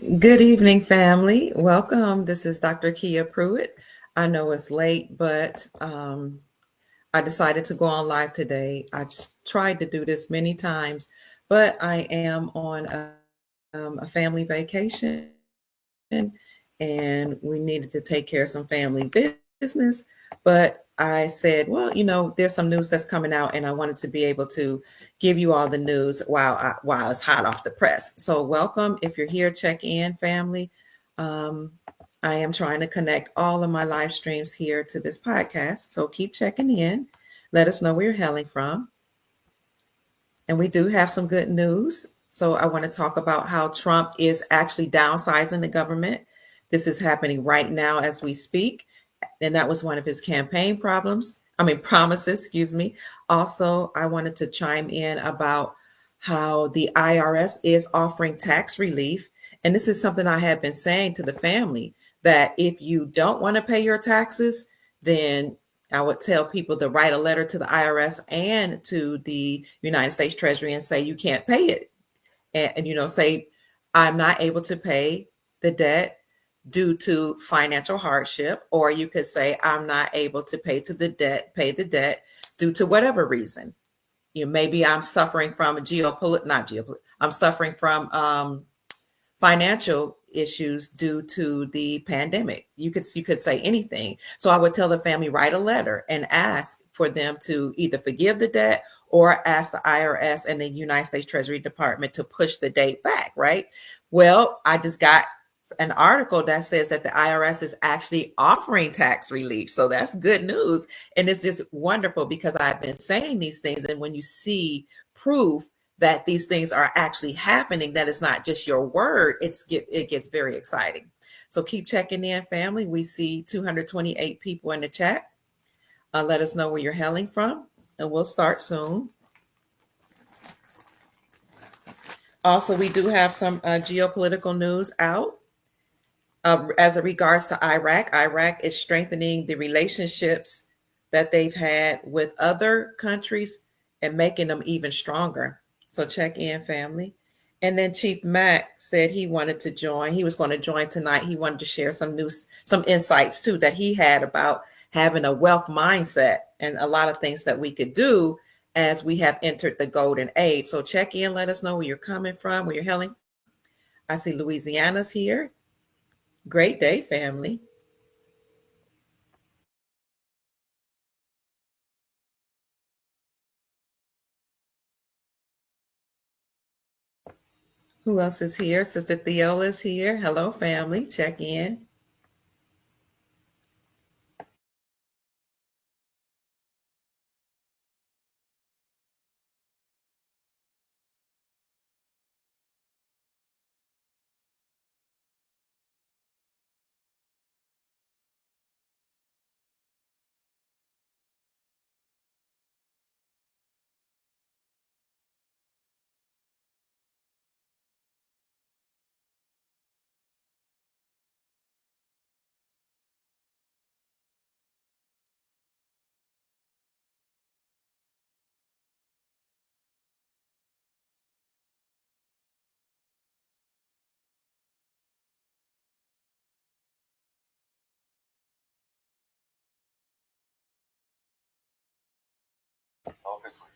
Good evening, family. Welcome. This is Dr. Kia Pruitt. I know it's late, but I decided to go on live today. Tried to do this many times, but I am on a family vacation and we needed to take care of some family business. But I said, well, there's some news that's coming out, and I wanted to be able to give you all the news while it's hot off the press. So, welcome. If you're here, check in, family. Um, I am trying to connect all of my live streams here to this podcast. So, keep checking in. Let us know where you're hailing from. And we do have some good news. So I want to talk about how Trump is actually downsizing the government. This is happening right now as we speak. And that was one of his campaign promises, excuse me. Also, I wanted to chime in about how the IRS is offering tax relief. And this is something I have been saying to the family, that if you don't want to pay your taxes, then I would tell people to write a letter to the IRS and to the United States Treasury and say you can't pay it. And say, I'm not able to pay the debt due to financial hardship. Or you could say, I'm not able to pay the debt due to whatever reason. Maybe I'm suffering from I'm suffering from financial issues due to the pandemic. You could say anything. So I would tell the family, write a letter and ask for them to either forgive the debt or ask the IRS and the United States Treasury Department to push the date back, right? Well, I just got an article that says that the IRS is actually offering tax relief. So that's good news. And it's just wonderful because I've been saying these things. And when you see proof that these things are actually happening, that it's not just your word, it gets very exciting. So keep checking in, family. We see 228 people in the chat. Let us know where you're hailing from, and we'll start soon. Also, we do have some geopolitical news out. As it regards to Iraq, Iraq is strengthening the relationships that they've had with other countries and making them even stronger. So check in, family. And then Chief Mack said he wanted to join. He was going to join tonight. He wanted to share some insights too that he had about having a wealth mindset and a lot of things that we could do as we have entered the golden age. So check in, let us know where you're coming from, where you're hailing. I see Louisiana's here. Great day, family. Who else is here? Sister Theola is here. Hello, family. Check in.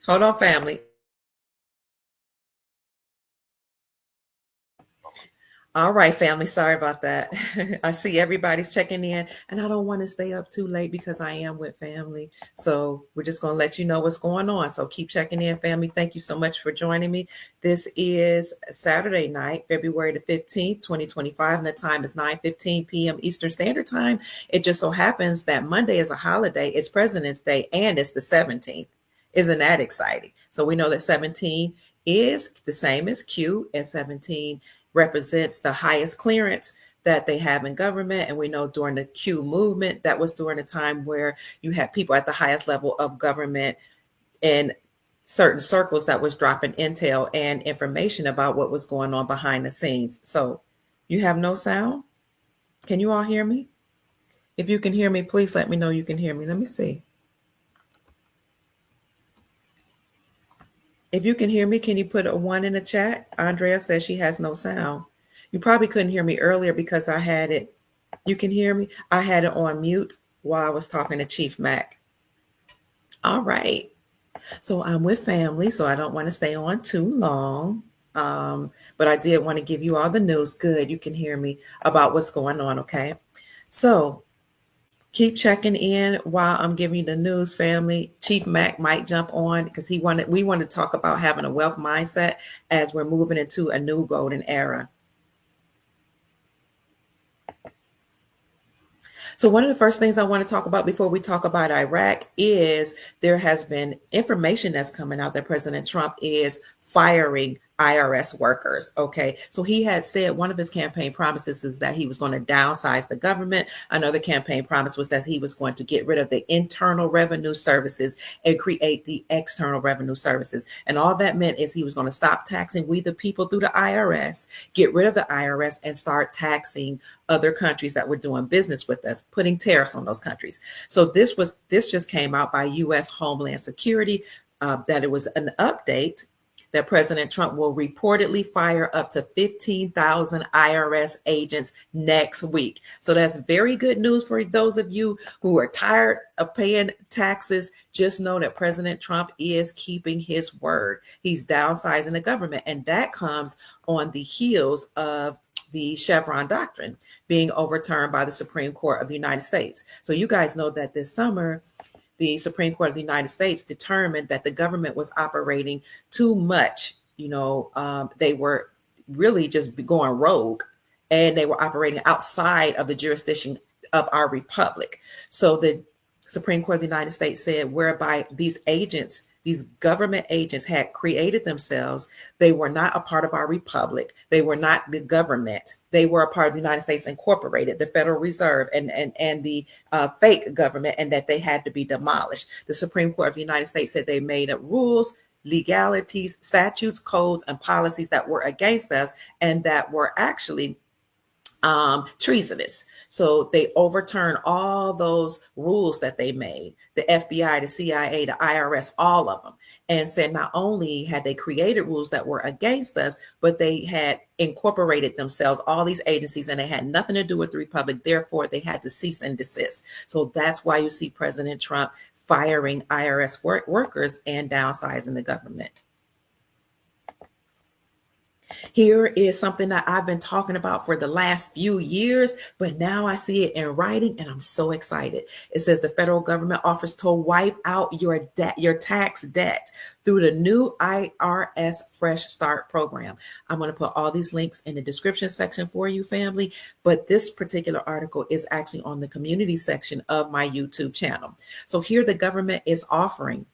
Hold on, family. All right, family. Sorry about that. I see everybody's checking in, and I don't want to stay up too late because I am with family. So we're just going to let you know what's going on. So keep checking in, family. Thank you so much for joining me. This is Saturday night, February the 15th, 2025, and the time is 9:15 p.m. Eastern Standard Time. It just so happens that Monday is a holiday. It's President's Day, and it's the 17th. Isn't that exciting? So we know that 17 is the same as Q, and 17 represents the highest clearance that they have in government. And we know during the Q movement, that was during a time where you had people at the highest level of government in certain circles that was dropping intel and information about what was going on behind the scenes. So you have no sound? Can you all hear me? If you can hear me, please let me know you can hear me. Let me see. If you can hear me, can you put a 1 in the chat? Andrea says she has no sound. You probably couldn't hear me earlier because I had it. You can hear me. I had it on mute while I was talking to Chief Mac. All right. So I'm with family, so I don't want to stay on too long. But I did want to give you all the news. Good, you can hear me about what's going on, okay? So keep checking in while I'm giving you the news, family. Chief Mac might jump on because we want to talk about having a wealth mindset as we're moving into a new golden era. So one of the first things I want to talk about before we talk about Iraq is there has been information that's coming out that President Trump is firing IRS workers. Okay. So he had said one of his campaign promises is that he was going to downsize the government. Another campaign promise was that he was going to get rid of the internal revenue services and create the external revenue services. And all that meant is he was going to stop taxing we the people through the IRS, get rid of the IRS, and start taxing other countries that were doing business with us, putting tariffs on those countries. So this just came out by U.S. Homeland Security, that it was an update that President Trump will reportedly fire up to 15,000 IRS agents next week. So that's very good news for those of you who are tired of paying taxes. Just know that President Trump is keeping his word. He's downsizing the government, and that comes on the heels of the Chevron doctrine being overturned by the Supreme Court of the United States. So you guys know that this summer, the Supreme Court of the United States determined that the government was operating too much. They were really just going rogue, and they were operating outside of the jurisdiction of our republic. So the Supreme Court of the United States said, whereby these government agents had created themselves. They were not a part of our republic. They were not the government. They were a part of the United States Incorporated, the Federal Reserve, and the fake government, and that they had to be demolished. The Supreme Court of the United States said they made up rules, legalities, statutes, codes, and policies that were against us and that were actually treasonous. So they overturned all those rules that they made, the FBI, the CIA, the IRS, all of them, and said not only had they created rules that were against us, but they had incorporated themselves, all these agencies, and they had nothing to do with the republic. Therefore, they had to cease and desist. So that's why you see President Trump firing IRS workers and downsizing the government. Here is something that I've been talking about for the last few years, but now I see it in writing and I'm so excited. It says the federal government offers to wipe out your tax debt through the new IRS Fresh Start program. I'm going to put all these links in the description section for you, family, but this particular article is actually on the community section of my YouTube channel. So here the government is offering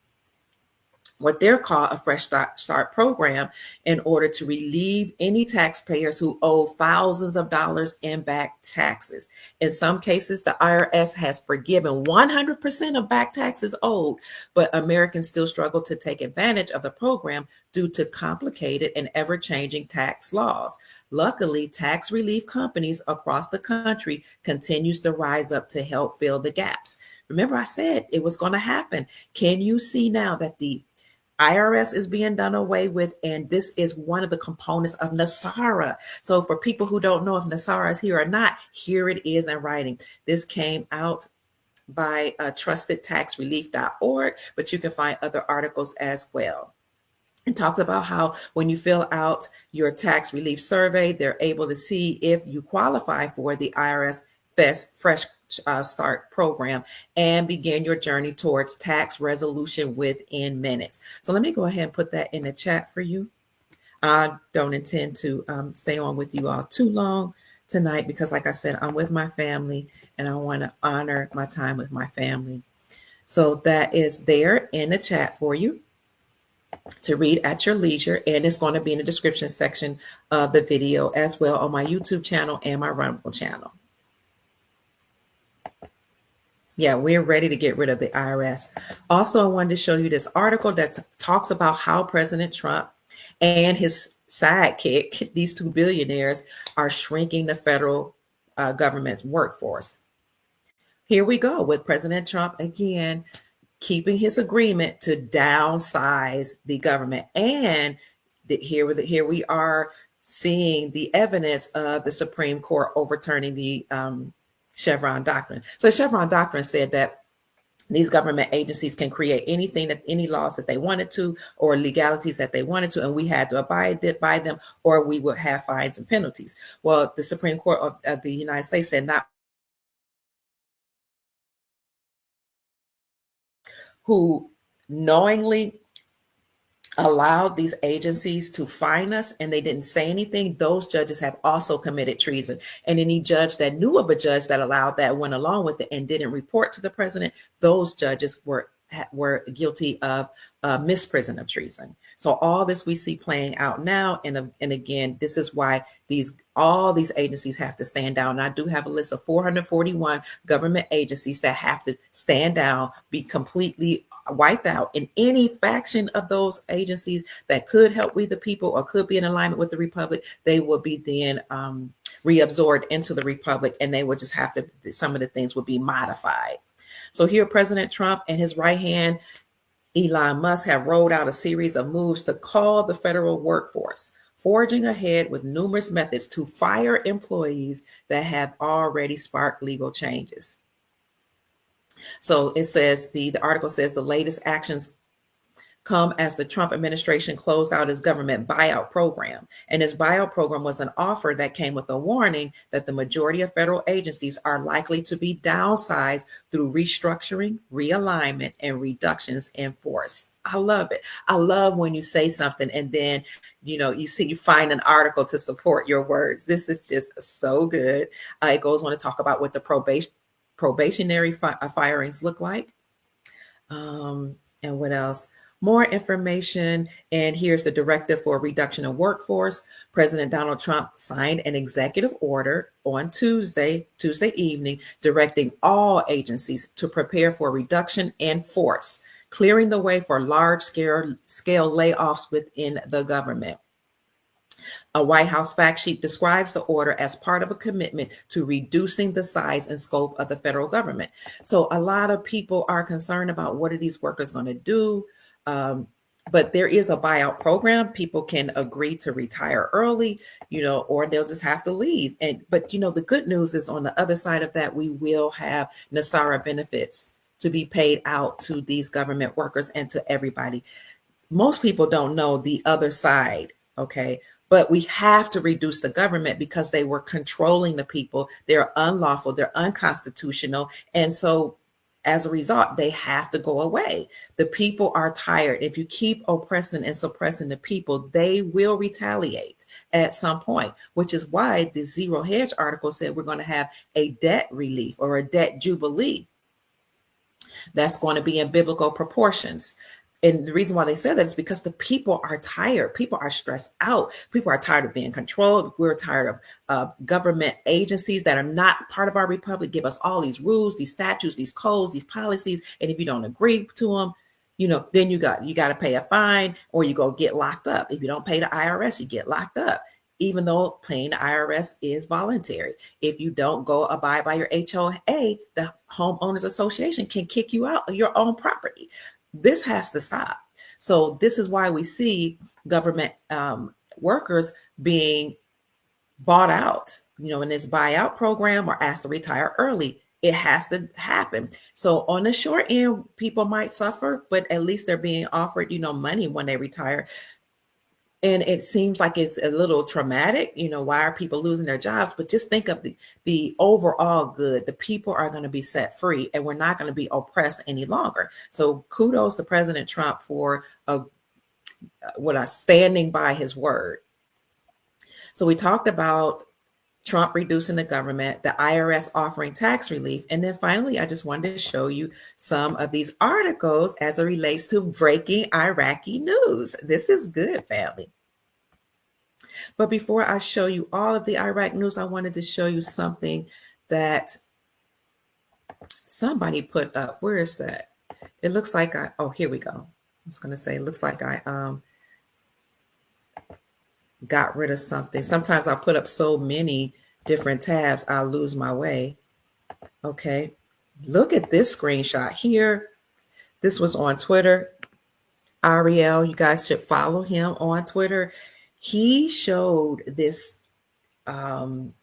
what they're called a Fresh Start program in order to relieve any taxpayers who owe thousands of dollars in back taxes. In some cases, the IRS has forgiven 100% of back taxes owed, but Americans still struggle to take advantage of the program due to complicated and ever-changing tax laws. Luckily, tax relief companies across the country continues to rise up to help fill the gaps. Remember, I said it was going to happen. Can you see now that the IRS is being done away with, and this is one of the components of NASARA. So for people who don't know if NASARA is here or not, here it is in writing. This came out by trustedtaxrelief.org, but you can find other articles as well. It talks about how when you fill out your tax relief survey, they're able to see if you qualify for the IRS Fresh Start program and begin your journey towards tax resolution within minutes. So let me go ahead and put that in the chat for you. I don't intend to stay on with you all too long tonight because, like I said, I'm with my family and I want to honor my time with my family. So that is there in the chat for you to read at your leisure, and it's going to be in the description section of the video as well on my YouTube channel and my Rumble channel. Yeah, we're ready to get rid of the IRS. Also, I wanted to show you this article that talks about how President Trump and his sidekick, these two billionaires, are shrinking the federal government's workforce. Here we go with President Trump again, keeping his agreement to downsize the government. And here we are seeing the evidence of the Supreme Court overturning the Chevron doctrine. So the Chevron doctrine said that these government agencies can create any laws that they wanted to, or legalities that they wanted to, and we had to abide by them, or we would have fines and penalties. Well, the Supreme Court of the United States said not who knowingly allowed these agencies to fine us and they didn't say anything, those judges have also committed treason. And any judge that knew of a judge that allowed that, went along with it, and didn't report to the president, those judges were guilty of misprision of treason. So all this we see playing out now, and again, this is why all these agencies have to stand down. And I do have a list of 441 government agencies that have to stand down, be completely wiped out. In any faction of those agencies that could help we the people or could be in alignment with the republic, they will be then reabsorbed into the republic, and they would just have to, some of the things would be modified. So here, President Trump and his right hand, Elon Musk, have rolled out a series of moves to cull the federal workforce, forging ahead with numerous methods to fire employees that have already sparked legal changes. So it says, the article says the latest actions come as the Trump administration closed out his government buyout program. And his buyout program was an offer that came with a warning that the majority of federal agencies are likely to be downsized through restructuring, realignment, and reductions in force. I love it. I love when you say something and then, you find an article to support your words. This is just so good. It goes on to talk about what the probationary firings look like. And what else? More information, and here's the directive for reduction of workforce. President Donald Trump signed an executive order on Tuesday evening, directing all agencies to prepare for reduction in force, clearing the way for large-scale layoffs within the government. A White House fact sheet describes the order as part of a commitment to reducing the size and scope of the federal government. So a lot of people are concerned about what are these workers going to do? But there is a buyout program. People can agree to retire early, or they'll just have to leave. But the good news is, on the other side of that, we will have NASARA benefits to be paid out to these government workers and to everybody. Most people don't know the other side, okay? But we have to reduce the government because they were controlling the people. They're unlawful, they're unconstitutional. And so as a result, they have to go away. The people are tired. If you keep oppressing and suppressing the people, they will retaliate at some point, which is why the Zero Hedge article said we're going to have a debt relief or a debt jubilee that's going to be in biblical proportions. And the reason why they said that is because the people are tired. People are stressed out. People are tired of being controlled. We're tired of government agencies that are not part of our republic give us all these rules, these statutes, these codes, these policies. And if you don't agree to them, then you got to pay a fine, or you go get locked up. If you don't pay the IRS, you get locked up, even though paying the IRS is voluntary. If you don't go abide by your HOA, the Homeowners Association can kick you out of your own property. This has to stop. So this is why we see government workers being bought out, in this buyout program, or asked to retire early. It has to happen. So on the short end, people might suffer, but at least they're being offered, money when they retire. And it seems like it's a little traumatic. Why are people losing their jobs? But just think of the overall good. The people are going to be set free, and we're not going to be oppressed any longer. So kudos to President Trump for standing by his word. So we talked about Trump reducing the government, the IRS offering tax relief. And then finally, I just wanted to show you some of these articles as it relates to breaking Iraqi news. This is good, family. But before I show you all of the Iraq news, I wanted to show you something that somebody put up. Where is that? It looks like here we go. I was going to say, it looks like I got rid of something. Sometimes I'll put up so many different tabs, I'll lose my way. Okay. Look at this screenshot here. This was on Twitter. Ariel, you guys should follow him on Twitter. He showed this screenshot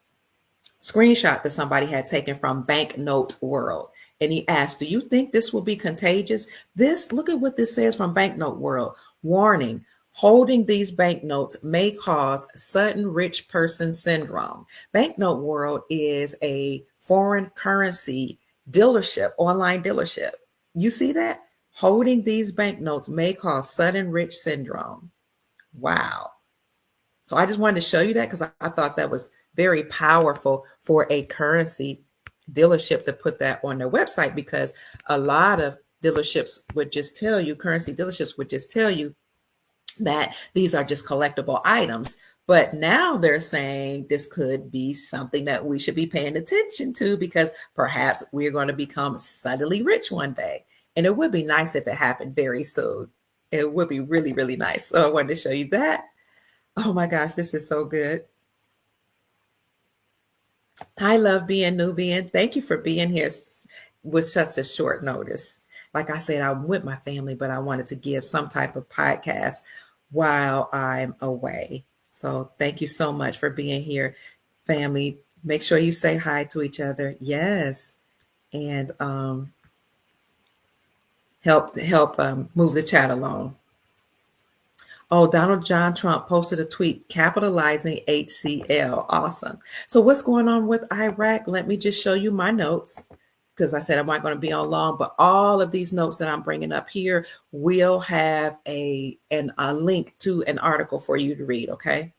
that somebody had taken from Banknote World. And he asked, do you think this will be contagious? Look at what this says from Banknote World. Warning, holding these banknotes may cause sudden rich person syndrome. Banknote World is a foreign currency dealership, online dealership. You see that? Holding these banknotes may cause sudden rich syndrome. Wow. So I just wanted to show you that because I thought that was very powerful for a currency dealership to put that on their website, because a lot of dealerships would just tell you, currency dealerships would just tell you that these are just collectible items. But now they're saying this could be something that we should be paying attention to, because perhaps we're going to become suddenly rich one day. And it would be nice if it happened very soon. It would be really, really nice. So I wanted to show you that. Oh my gosh, this is so good. I love being Nubian. Thank you for being here with such a short notice. Like I said, I'm with my family, but I wanted to give some type of podcast while I'm away. So thank you so much for being here, family. Make sure you say hi to each other. Yes. And help move the chat along. Oh, Donald John Trump posted a tweet capitalizing HCL. Awesome. So what's going on with Iraq? Let me just show you my notes, because I said I'm not going to be on long, but all of these notes that I'm bringing up here will have a link to an article for you to read, okay?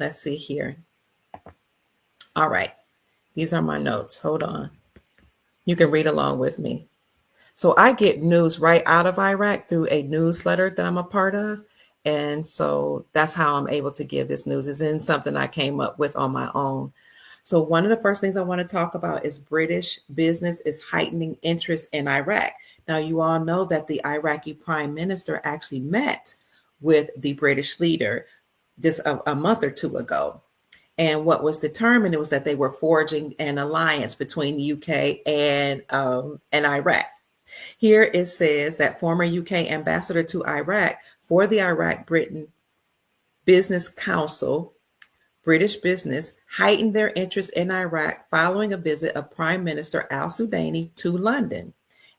Let's see here. All right. These are my notes. Hold on. You can read along with me. So I get news right out of Iraq through a newsletter that I'm a part of. And so that's how I'm able to give this news. It's in something I came up with on my own. So one of the first things I want to talk about is British business is heightening interest in Iraq. Now, you all know that the Iraqi Prime Minister actually met with the British leader just a month or two ago. And what was determined, it was that they were forging an alliance between the UK and Iraq. Here it says that former UK ambassador to Iraq for the Iraq-Britain Business Council, British business, heightened their interest in Iraq following a visit of Prime Minister Al Sudani to London.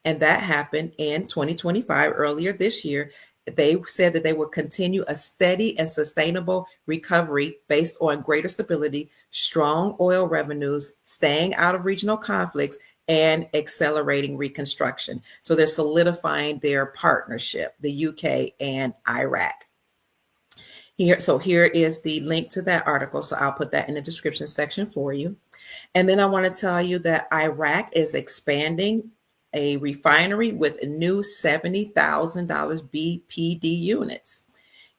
And that happened in 2025, earlier this year. They said that they will continue a steady and sustainable recovery based on greater stability, strong oil revenues, staying out of regional conflicts, and accelerating reconstruction. So they're solidifying their partnership, the UK and Iraq. Here is the link to that article. So I'll put that in the description section for you. And then I want to tell you that Iraq is expanding a refinery with new $70,000 BPD units.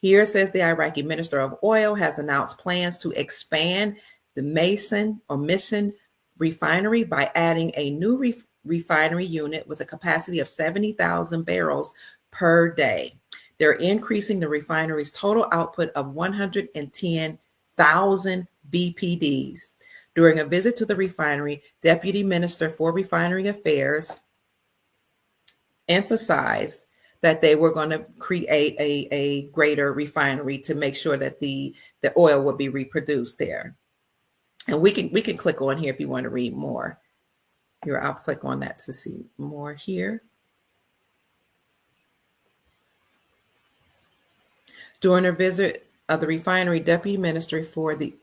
Here it says the Iraqi Minister of Oil has announced plans to expand the Missan refinery by adding a new refinery unit with a capacity of 70,000 barrels per day. They're increasing the refinery's total output of 110,000 BPDs. During a visit to the refinery, Deputy Minister for Refinery Affairs emphasized that they were going to create a greater refinery to make sure that the oil will be reproduced there. And we can click on here if you want to read more. Here, I'll click on that to see more here. During a visit of the refinery, Deputy Minister for the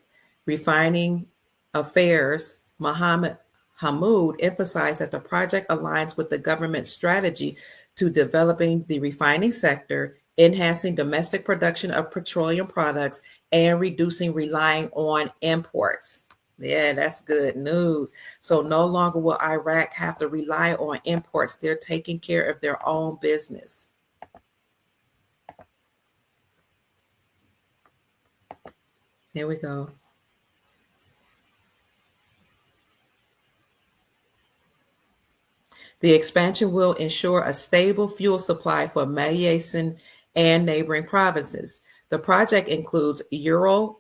Refining Affairs, Mohammed Hamoud, emphasized that the project aligns with the government's strategy to developing the refining sector, enhancing domestic production of petroleum products, and reducing relying on imports. Yeah, that's good news. So no longer will Iraq have to rely on imports. They're taking care of their own business. Here we go. The expansion will ensure a stable fuel supply for Maysan and neighboring provinces. The project includes Euro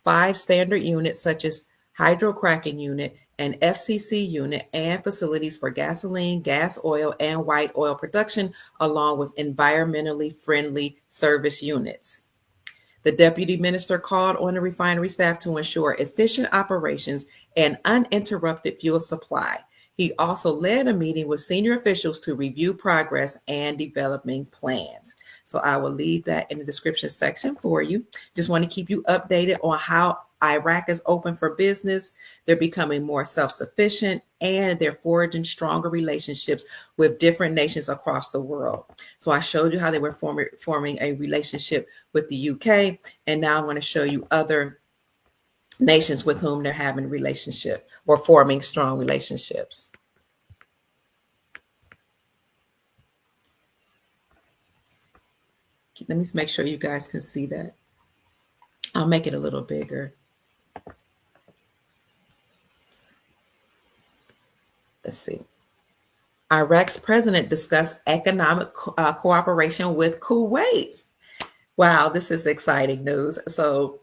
5 standard units such as hydrocracking unit and FCC unit, and facilities for gasoline, gas oil, and white oil production, along with environmentally friendly service units. The deputy minister called on the refinery staff to ensure efficient operations and uninterrupted fuel supply. He also led a meeting with senior officials to review progress and developing plans. So I will leave that in the description section for you. Just want to keep you updated on how Iraq is open for business. They're becoming more self-sufficient and they're forging stronger relationships with different nations across the world. So I showed you how they were forming a relationship with the UK, and now I want to show you other nations with whom they're having relationship or forming strong relationships. Let me make sure you guys can see that. I'll make it a little bigger. Let's see. Iraq's president discussed economic cooperation with Kuwait. Wow, this is exciting news. So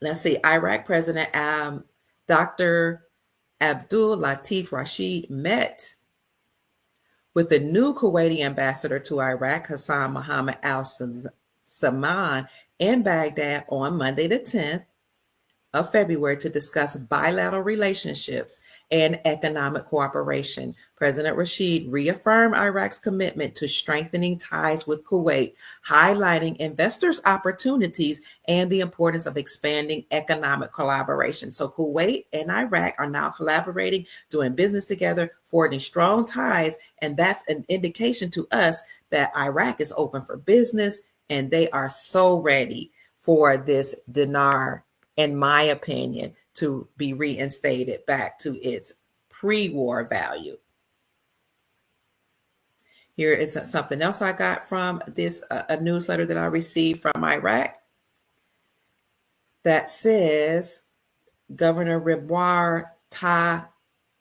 let's see. Iraq President Dr. Abdul Latif Rashid met with the new Kuwaiti ambassador to Iraq, Hassan Mohammed Al Sudani, in Baghdad on Monday the 10th of February to discuss bilateral relationships and economic cooperation. President Rashid reaffirmed Iraq's commitment to strengthening ties with Kuwait, highlighting investors' opportunities and the importance of expanding economic collaboration. So Kuwait and Iraq are now collaborating, doing business together, forging strong ties, and that's an indication to us that Iraq is open for business, and they are so ready for this dinar, in my opinion, to be reinstated back to its pre-war value. Here is something else I got from this a newsletter that I received from Iraq that says Governor Ribwar Ta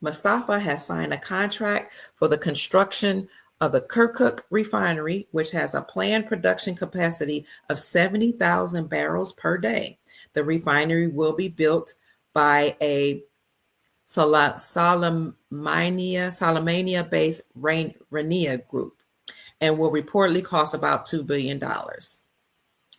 Mustafa has signed a contract for the construction of the Kirkuk Refinery, which has a planned production capacity of 70,000 barrels per day. The refinery will be built by a Salamania-based Rania group and will reportedly cost about $2 billion.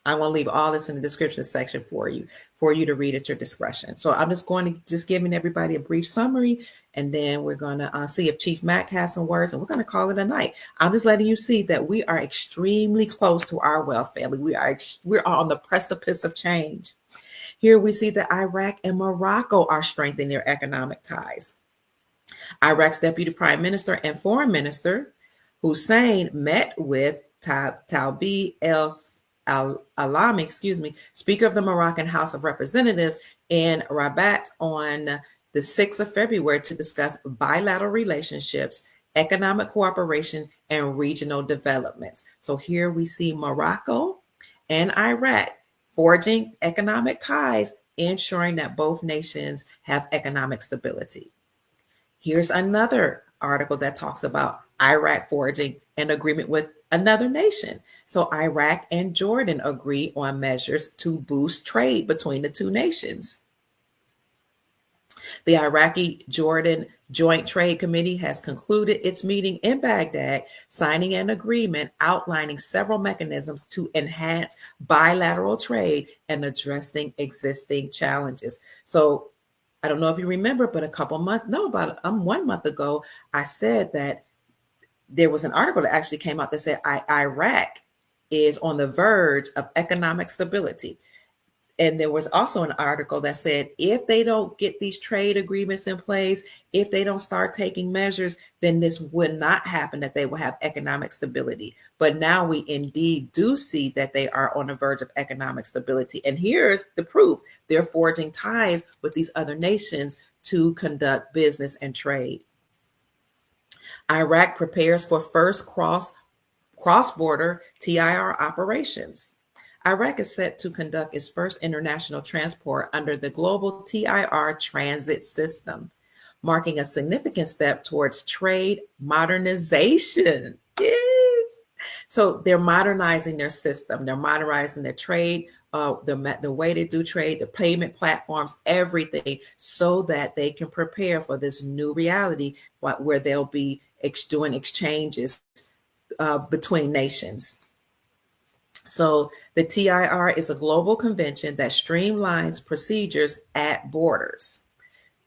I will leave all this in the description section for you to read at your discretion. So I'm just going to giving everybody a brief summary, and then we're going to see if Chief Mac has some words, and we're going to call it a night. I'm just letting you see that we are extremely close to our wealth family. We're on the precipice of change. Here we see that Iraq and Morocco are strengthening their economic ties. Iraq's Deputy Prime Minister and Foreign Minister Hussein met with Tawbi Al-Alami, Speaker of the Moroccan House of Representatives in Rabat on the 6th of February to discuss bilateral relationships, economic cooperation, and regional developments. So here we see Morocco and Iraq forging economic ties, ensuring that both nations have economic stability. Here's another article that talks about Iraq forging an agreement with another nation. So Iraq and Jordan agree on measures to boost trade between the two nations. The Iraqi-Jordan Joint Trade Committee has concluded its meeting in Baghdad, signing an agreement outlining several mechanisms to enhance bilateral trade and addressing existing challenges. So I don't know if you remember, but about 1 month ago, I said that there was an article that actually came out that said Iraq is on the verge of economic stability. And there was also an article that said if they don't get these trade agreements in place, if they don't start taking measures, then this would not happen, that they will have economic stability. But now we indeed do see that they are on the verge of economic stability. And here's the proof. They're forging ties with these other nations to conduct business and trade. Iraq prepares for first cross-border TIR operations. Iraq is set to conduct its first international transport under the global TIR transit system, marking a significant step towards trade modernization. Yes. So they're modernizing their system. They're modernizing their trade, the way they do trade, the payment platforms, everything, so that they can prepare for this new reality where they'll be doing exchanges between nations. So the TIR is a global convention that streamlines procedures at borders.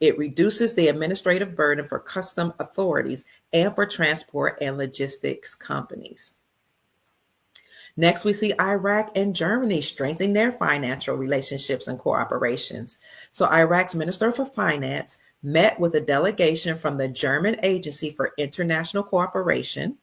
It reduces the administrative burden for custom authorities and for transport and logistics companies. Next, we see Iraq and Germany strengthening their financial relationships and cooperations. So, Iraq's Minister for Finance met with a delegation from the German Agency for International Cooperation,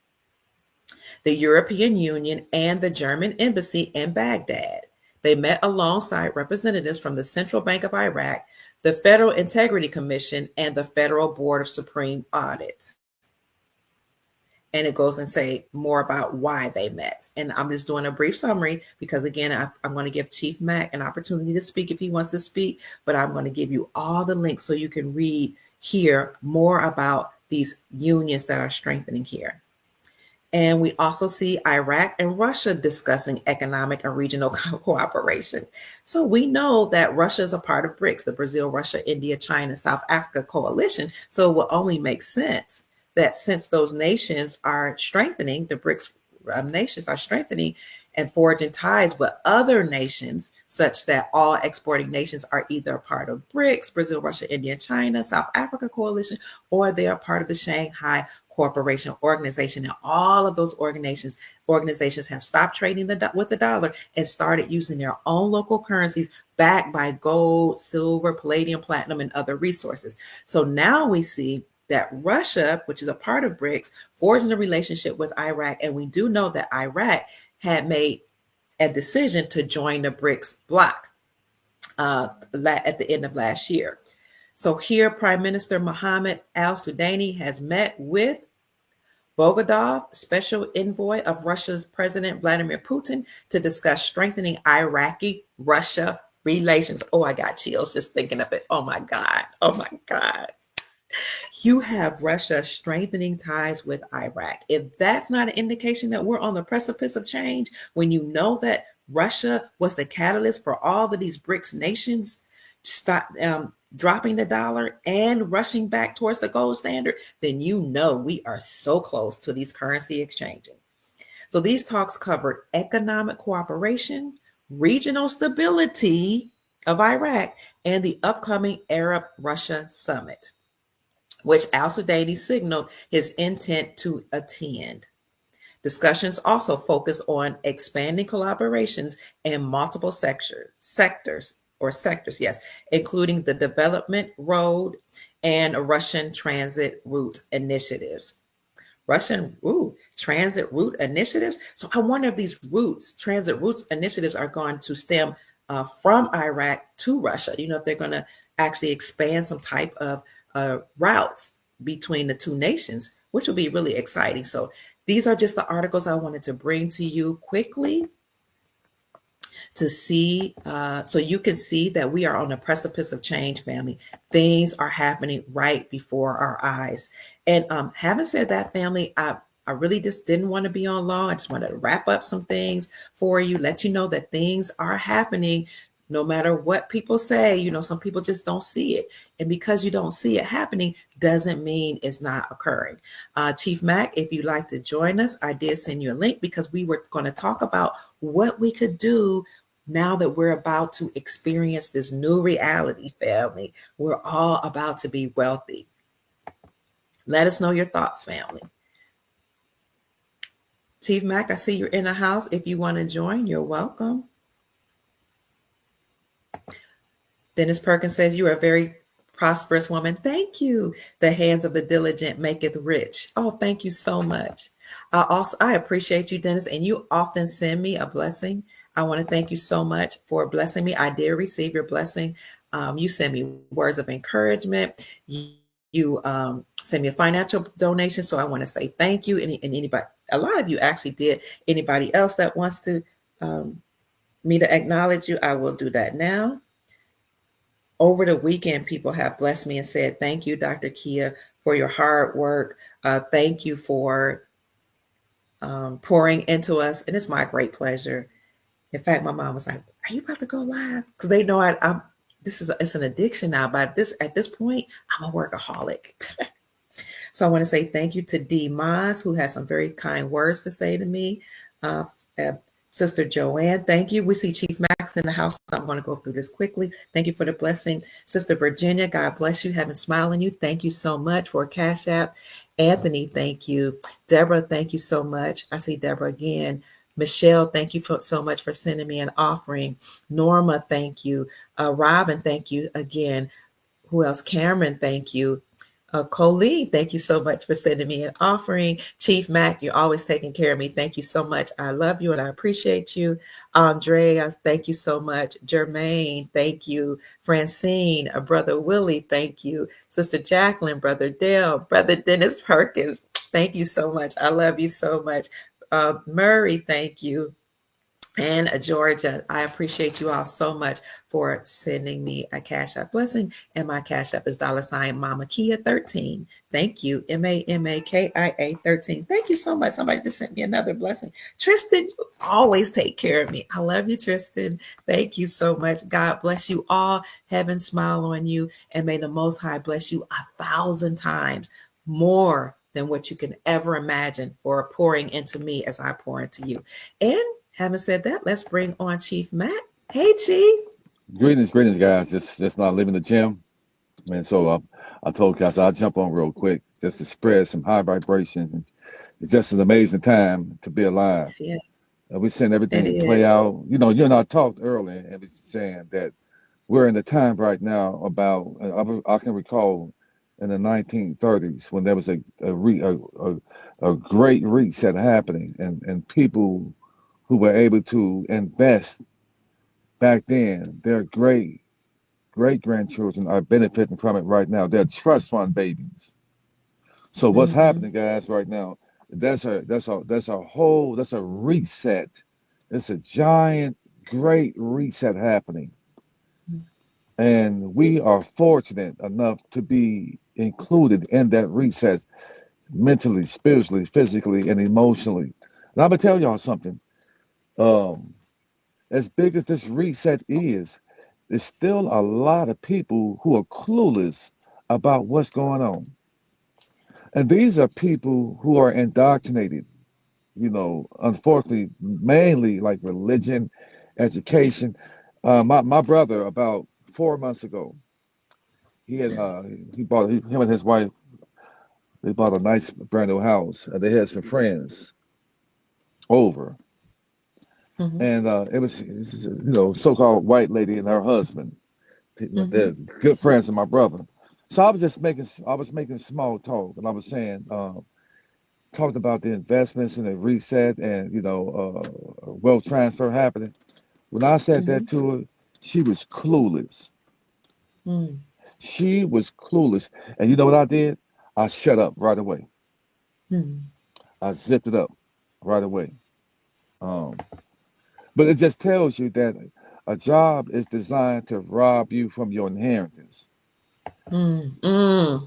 the European Union, and the German Embassy in Baghdad. They met alongside representatives from the Central Bank of Iraq, the Federal Integrity Commission, and the Federal Board of Supreme Audit. And it goes and say more about why they met. And I'm just doing a brief summary because, again, I'm going to give Chief Mack an opportunity to speak if he wants to speak, but I'm going to give you all the links so you can read here more about these unions that are strengthening here. And we also see Iraq and Russia discussing economic and regional cooperation. So we know that Russia is a part of BRICS, the Brazil, Russia, India, China, South Africa coalition. So it will only make sense that since those nations are strengthening, the BRICS nations are strengthening and forging ties with other nations, such that all exporting nations are either a part of BRICS, Brazil, Russia, India, China, South Africa coalition, or they are part of the Shanghai Cooperation Organization. And all of those organizations have stopped trading with the dollar and started using their own local currencies backed by gold, silver, palladium, platinum, and other resources. So now we see that Russia, which is a part of BRICS, forging a relationship with Iraq. And we do know that Iraq had made a decision to join the BRICS bloc at the end of last year. So here, Prime Minister Mohammed Al Sudani has met with Bogodov, special envoy of Russia's President Vladimir Putin, to discuss strengthening Iraqi-Russia relations. Oh, I got chills just thinking of it. Oh my God. Oh my God. You have Russia strengthening ties with Iraq. If that's not an indication that we're on the precipice of change, when you know that Russia was the catalyst for all of these BRICS nations stop dropping the dollar and rushing back towards the gold standard, then you know we are so close to these currency exchanging. So these talks covered economic cooperation, regional stability of Iraq, and the upcoming Arab-Russia summit, which Al Sudani signaled his intent to attend. Discussions also focused on expanding collaborations in multiple sectors, including the development road and Russian transit route initiatives. Transit route initiatives. So I wonder if these transit routes initiatives are going to stem from Iraq to Russia. You know, if they're going to actually expand some type of route between the two nations, which will be really exciting. So these are just the articles I wanted to bring to you quickly to see, so you can see that we are on the precipice of change, family. Things are happening right before our eyes. And having said that, family, I really just didn't want to be on long. I just wanted to wrap up some things for you, let you know that things are happening. No matter what people say, you know, some people just don't see it. And because you don't see it happening doesn't mean it's not occurring. Chief Mack, if you'd like to join us, I did send you a link because we were going to talk about what we could do now that we're about to experience this new reality, family. We're all about to be wealthy. Let us know your thoughts, family. Chief Mack, I see you're in the house. If you want to join, you're welcome. Dennis Perkins says, you are a very prosperous woman. Thank you. The hands of the diligent maketh rich. Oh, thank you so much. I appreciate you, Dennis, and you often send me a blessing. I want to thank you so much for blessing me. I did receive your blessing. You send me words of encouragement. You send me a financial donation. So I want to say thank you. And anybody, a lot of you actually did. Anybody else that wants to me to acknowledge you, I will do that now. Over the weekend, people have blessed me and said, thank you, Dr. Kia, for your hard work. Thank you for pouring into us. And it's my great pleasure. In fact, my mom was like, are you about to go live? Because they know it's an addiction now. But at this point, I'm a workaholic. So I want to say thank you to Dee Moss, who has some very kind words to say to me. Sister Joanne, thank you. We see Chief Max in the house, so I'm going to go through this quickly. Thank you for the blessing. Sister Virginia, God bless you. Having smile on you. Thank you so much for a Cash App. Anthony, thank you. Deborah, thank you so much. I see Deborah again. Michelle, thank you so much for sending me an offering. Norma, thank you. Robin, thank you again. Who else? Cameron, thank you. Colleen, thank you so much for sending me an offering. Chief Mac, you're always taking care of me. Thank you so much. I love you and I appreciate you. Andrea, thank you so much. Jermaine, thank you. Francine, Brother Willie, thank you. Sister Jacqueline, Brother Dale, Brother Dennis Perkins, thank you so much. I love you so much. Murray, thank you. And Georgia, I appreciate you all so much for sending me a Cash App blessing. And my Cash App is $ Mama Kia 13. Thank you. MAMAKIA 13. Thank you so much. Somebody just sent me another blessing. Tristan, you always take care of me. I love you, Tristan. Thank you so much. God bless you all. Heaven smile on you. And may the Most High bless you 1,000 times more than what you can ever imagine for pouring into me as I pour into you. And having said that, let's bring on Chief Matt. Hey, Chief. Greetings, guys. Just not leaving the gym, man. So I told guys I'll jump on real quick just to spread some high vibrations. It's just an amazing time to be alive. Yeah, We're seeing it everything play is. out. You know, you and I talked earlier, and we saying that we're in the time right now about. I can recall in the 1930s when there was a great reset happening, and people who were able to invest back then, their great grandchildren are benefiting from it right now. They're trust fund babies. So what's Mm-hmm. happening, guys, right now? That's a reset. It's a giant, great reset happening, and we are fortunate enough to be included in that reset mentally, spiritually, physically, and emotionally. And I'm gonna tell y'all something. Um, as big as this reset is, there's still a lot of people who are clueless about what's going on. And these are people who are indoctrinated, unfortunately, mainly like religion, education. My brother, about 4 months ago, he had he bought him and his wife, they bought a nice brand new house, and they had some friends over. Mm-hmm. And it was, so-called white lady and her husband. Mm-hmm. They're good friends of my brother. So I was making small talk, and I was saying, talked about the investments and the reset and wealth transfer happening. When I said Mm-hmm. that to her, she was clueless. Mm-hmm. She was clueless, and you know what I did? I shut up right away. Mm-hmm. I zipped it up right away. Um, but it just tells you that a job is designed to rob you from your inheritance. Mm-hmm.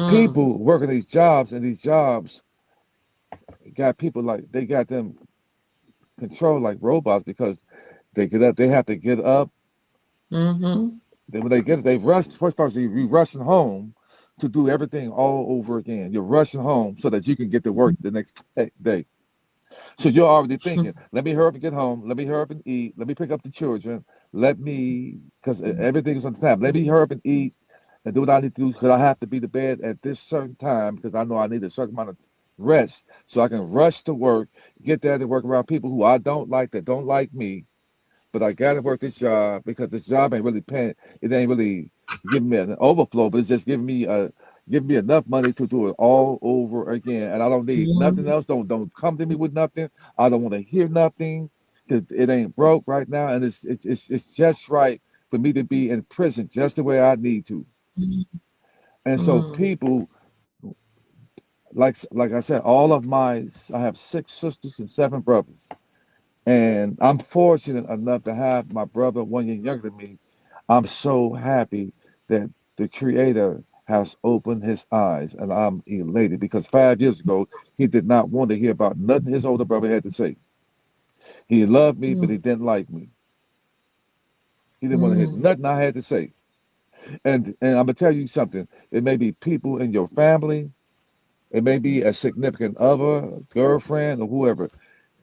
People working these jobs, and these jobs got people like they got them controlled like robots because they get up, they have to get up. Mm-hmm. Then when they get it, they rush. First of all, you're rushing home to do everything all over again. You're rushing home so that you can get to work the next day. So you're already thinking, let me hurry up and get home. Let me hurry up and eat. Let me pick up the children. Let me, because everything is on time. Let me hurry up and eat and do what I need to do because I have to be to bed at this certain time because I know I need a certain amount of rest so I can rush to work, get there to work around people who I don't like that don't like me. But I gotta work this job because this job ain't really paying. It ain't really giving me an overflow, but it's just giving me enough money to do it all over again. And I don't need nothing Mm-hmm. else. Don't come to me with nothing. I don't want to hear nothing because it ain't broke right now, and it's just right for me to be in prison just the way I need to. And so Mm-hmm. people like I said, I have 6 sisters and 7 brothers. And I'm fortunate enough to have my brother 1 year younger than me. I'm so happy that the Creator has opened his eyes, and I'm elated because 5 years ago, he did not want to hear about nothing his older brother had to say. He loved me, but he didn't like me. He didn't want to hear Mm-hmm. nothing I had to say. And I'm gonna tell you something. It may be people in your family, it may be a significant other, girlfriend, or whoever.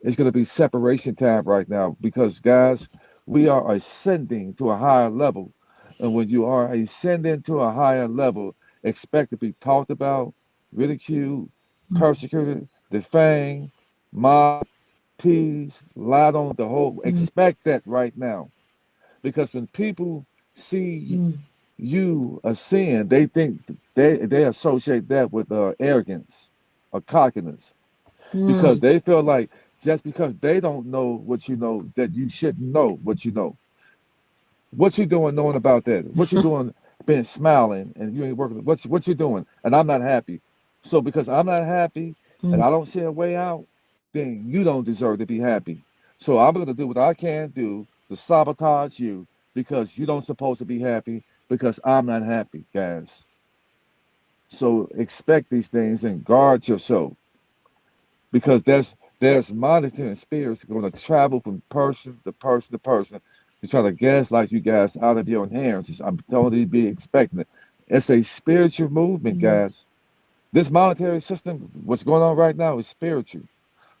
It's going to be separation time right now because, guys, we are ascending to a higher level. And when you are ascending to a higher level, expect to be talked about, ridiculed, persecuted, defamed, mocked, teased, lied on, the whole. Expect that right now. Because when people see you ascend, they think they associate that with arrogance or cockiness because they feel like just because they don't know what you know, that you shouldn't know what you know. What you doing knowing about that? What you doing being smiling and you ain't working? What you doing? And I'm not happy. So because I'm not happy and I don't see a way out, then you don't deserve to be happy. So I'm gonna do what I can do to sabotage you because you don't supposed to be happy because I'm not happy, guys. So expect these things and guard yourself because there's monitoring spirits going to travel from person to person to person to try to gaslight you guys out of your inheritance. I'm telling you, be expecting it. It's a spiritual movement, guys. This monetary system, what's going on right now, is spiritual.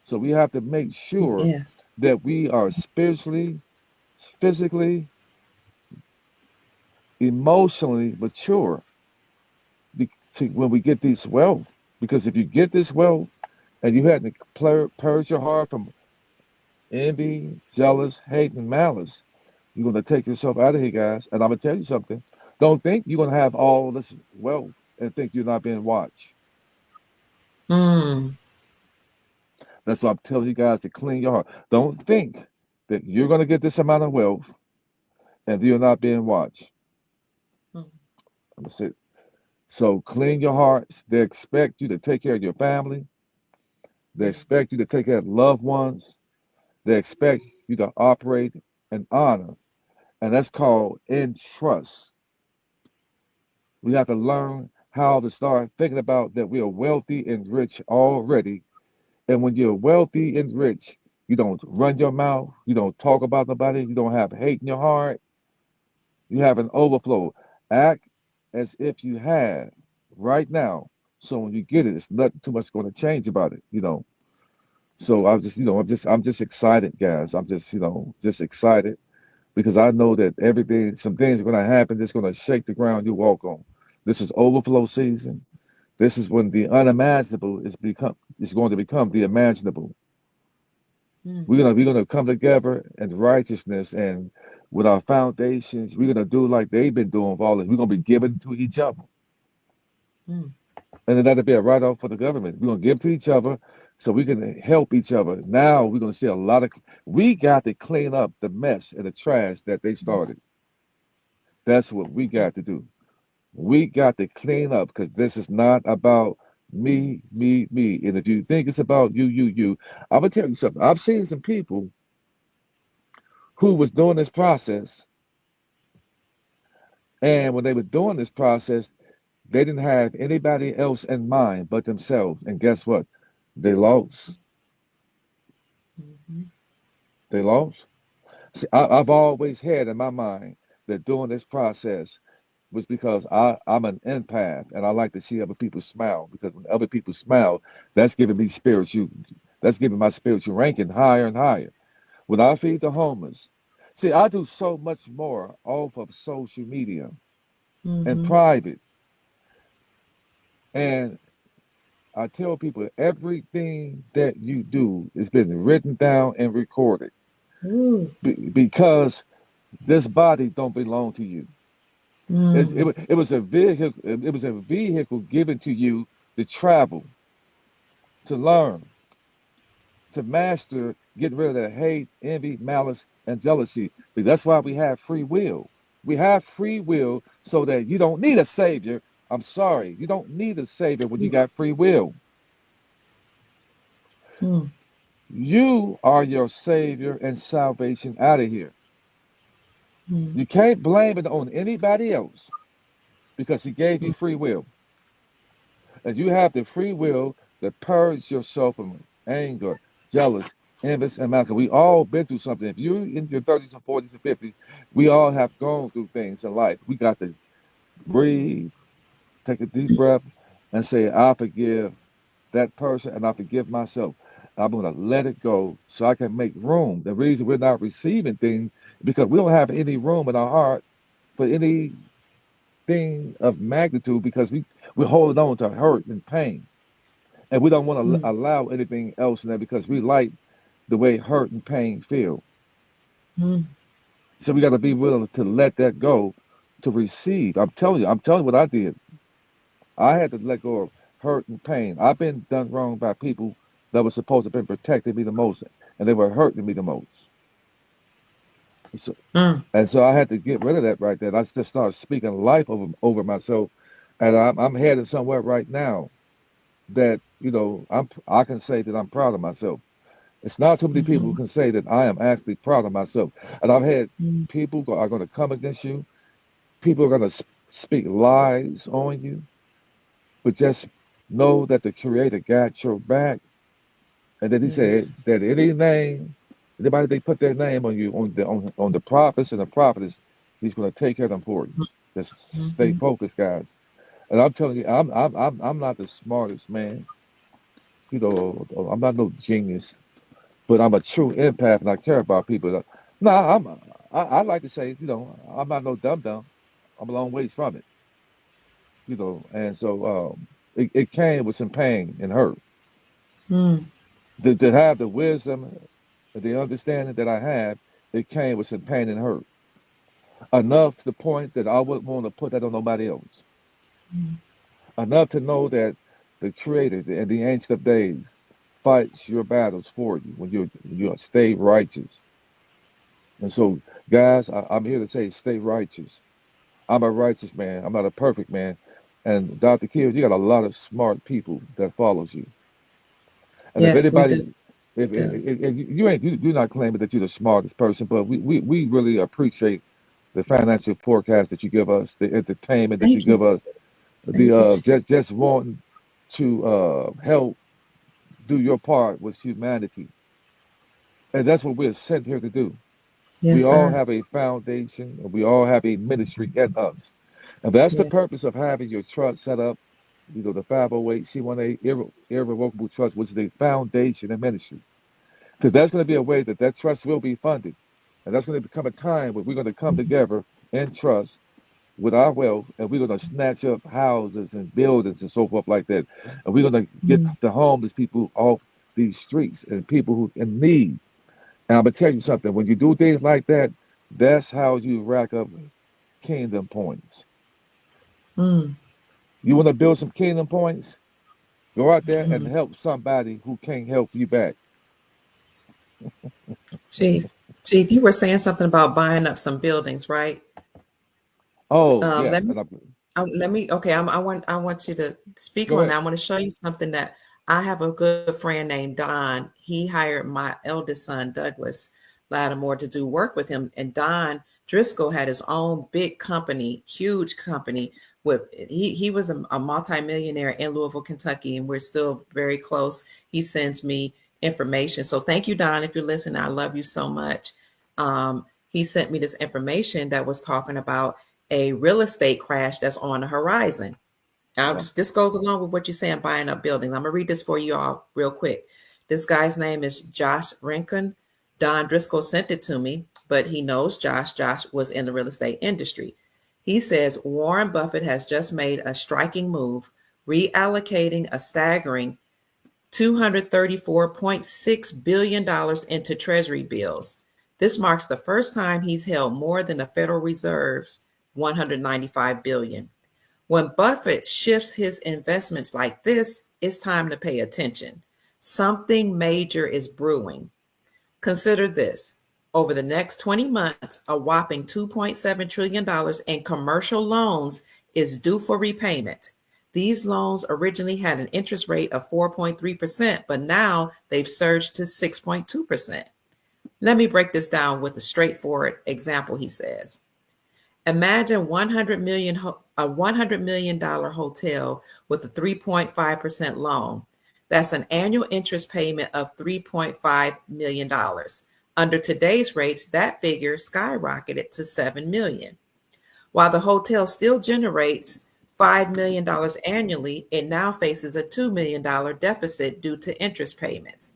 So we have to make sure Yes. that we are spiritually, physically, emotionally mature when we get this wealth. Because if you get this wealth and you had to purge your heart from envy, jealous, hate, and malice. You're going to take yourself out of here, guys. And I'm going to tell you something. Don't think you're going to have all this wealth and think you're not being watched. Mm. That's why I'm telling you guys to clean your heart. Don't think that you're going to get this amount of wealth and you're not being watched. Mm. That's it. So clean your hearts. They expect you to take care of your family. They expect you to take care of loved ones. They expect you to operate in honor. And that's called in trust. We have to learn how to start thinking about that we are wealthy and rich already. And when you're wealthy and rich, you don't run your mouth, you don't talk about nobody, you don't have hate in your heart, you have an overflow. Act as if you have right now. So when you get it, it's not too much going to change about it. So I'm just excited, guys. I'm just excited because I know that some things are going to happen that's going to shake the ground you walk on. This is overflow season. This is when the unimaginable is going to become the imaginable. Mm. We're gonna come together in righteousness and with our foundations, we're gonna do like they've been doing for all this. We're gonna be giving to each other. Mm. And then that'll be a write-off for the government. We're gonna give to each other so we can help each other. Now we're gonna see we got to clean up the mess and the trash that they started. That's what we got to do. We got to clean up because this is not about me, me, me. And if you think it's about you, I'm gonna tell you something. I've seen some people who was doing this process, and when they were doing this process, they didn't have anybody else in mind but themselves. And guess what? They lost. Mhm. They lost. See, I've always had in my mind that doing this process was because I'm an empath and I like to see other people smile because when other people smile, that's giving me spiritual, that's giving my spiritual ranking higher and higher. When I feed the homeless, see, I do so much more off of social media and Mhm. private. And I tell people everything that you do has been written down and recorded Ooh. because this body don't belong to you. Mm. It was a vehicle. It was a vehicle given to you to travel, to learn, to master, get rid of that hate, envy, malice, and jealousy. But that's why we have free will. We have free will so that you don't need a savior. I'm sorry, you don't need a savior when you got free will. Mm. You are your savior and salvation out of here. Mm. You can't blame it on anybody else because he gave you free will. And you have the free will to purge yourself from anger, jealous, envy, and malice. We all been through something. If you're in your 30s and 40s and 50s, we all have gone through things in life. We got to breathe, take a deep breath, and say, I forgive that person and I forgive myself. I'm going to let it go so I can make room. The reason we're not receiving things is because we don't have any room in our heart for anything of magnitude because we're holding on to hurt and pain. And we don't want to Mm, allow anything else in there because we like the way hurt and pain feel. mm, So we got to be willing to let that go to receive. I'm telling you what I did. I had to let go of hurt and pain. I've been done wrong by people that were supposed to have been protecting me the most, and they were hurting me the most. So, mm. and so I had to get rid of that right there. I just started speaking life over myself, and I'm headed somewhere right now that I can say that I'm proud of myself. It's not too many people who Mhm, can say that I am actually proud of myself. And I've had mm. people are going to come against you. People are going to speak lies on you, but just know that the Creator got your back. And then He said Yes. that any name, anybody they put their name on you on the prophets and the prophetess, He's going to take care of them for you. Just stay Mhm. focused, guys. And I'm telling you, I'm not the smartest man. I'm not no genius, but I'm a true empath and I care about people. No, I like to say, I'm not no dum dum. I'm a long ways from it, and so it came with some pain and hurt. Mm. To have the wisdom, the understanding that I have, it came with some pain and hurt. Enough to the point that I wouldn't want to put that on nobody else. Mm. Enough to know that the Creator and the Ancient of Days fights your battles for you when you stay righteous. And so, guys, I'm here to say, stay righteous. I'm a righteous man. I'm not a perfect man. And Dr. Kill, you got a lot of smart people that follows you. And if Yes, we do. anybody, We do. if you're not claiming that you're the smartest person, but we really appreciate the financial forecast that you give us, the entertainment that you Thank you. give us, the Thank you, Chief. just wanting to help do your part with humanity. And that's what we're sent here to do. We Yes, all sir. have a foundation, and we all have a ministry in us. And that's the Yes. purpose of having your trust set up, the 508c1a irrevocable trust, which is the foundation of ministry. Because that's going to be a way that trust will be funded. And that's going to become a time where we're going to come together in trust with our wealth, and we're going to snatch up houses and buildings and so forth like that. And we're going to get Mm. the homeless people off these streets and people who in need. And I'm gonna tell you something. When you do things like that, that's how you rack up kingdom points. Mm. You want to build some kingdom points? Go out there and Mm. help somebody who can't help you back. Chief, Chief, you were saying something about buying up some buildings, right? Oh Um, let yes, me, and okay. I want you to speak go on ahead. that. I want to show you something that I have a good friend named Don. He hired my eldest son, Douglas Lattimore, to do work with him. And Don Driscoll had his own big company, huge company. He was a multimillionaire in Louisville, Kentucky, and we're still very close. He sends me information. So thank you, Don, if you're listening. I love you so much. He sent me this information that was talking about a real estate crash that's on the horizon. Now, Yeah, this goes along with what you're saying, buying up buildings. I'm gonna read this for you all real quick. This guy's name is Josh Rincon. Don Driscoll sent it to me, but he knows Josh. Josh was in the real estate industry. He says Warren Buffett has just made a striking move, reallocating a staggering $234.6 billion into Treasury bills. This marks the first time he's held more than the Federal Reserve's 195 billion. When Buffett shifts his investments like this, it's time to pay attention. Something major is brewing. Consider this. Over the next 20 months, a whopping $2.7 trillion in commercial loans is due for repayment. These loans originally had an interest rate of 4.3%, but now they've surged to 6.2%. Let me break this down with a straightforward example, he says. Imagine a $100 million hotel with a 3.5% loan. That's an annual interest payment of $3.5 million. Under today's rates, that figure skyrocketed to $7 million. While the hotel still generates $5 million annually, it now faces a $2 million deficit due to interest payments.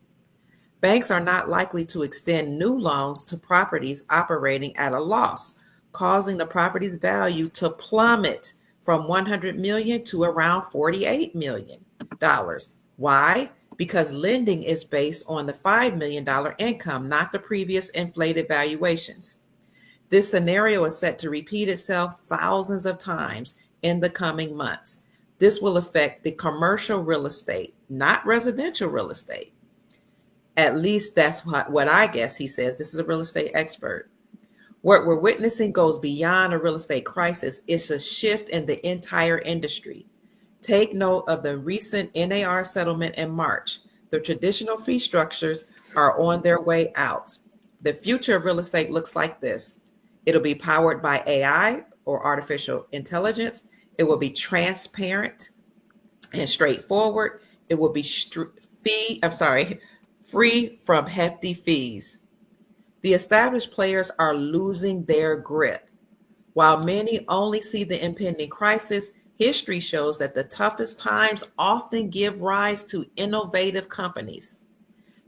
Banks are not likely to extend new loans to properties operating at a loss, causing the property's value to plummet from 100 million to around 48 million dollars. Why? Because lending is based on the $5 million income, not the previous inflated valuations. This scenario is set to repeat itself thousands of times in the coming months. This will affect the commercial real estate, not residential real estate. At least that's what I guess he says. This is a real estate expert. What we're witnessing goes beyond a real estate crisis. It's a shift in the entire industry. Take note of the recent NAR settlement in March. The traditional fee structures are on their way out. The future of real estate looks like this. It'll be powered by AI or artificial intelligence. It will be transparent and straightforward. It will be free from hefty fees. The established players are losing their grip. While many only see the impending crisis, history shows that the toughest times often give rise to innovative companies.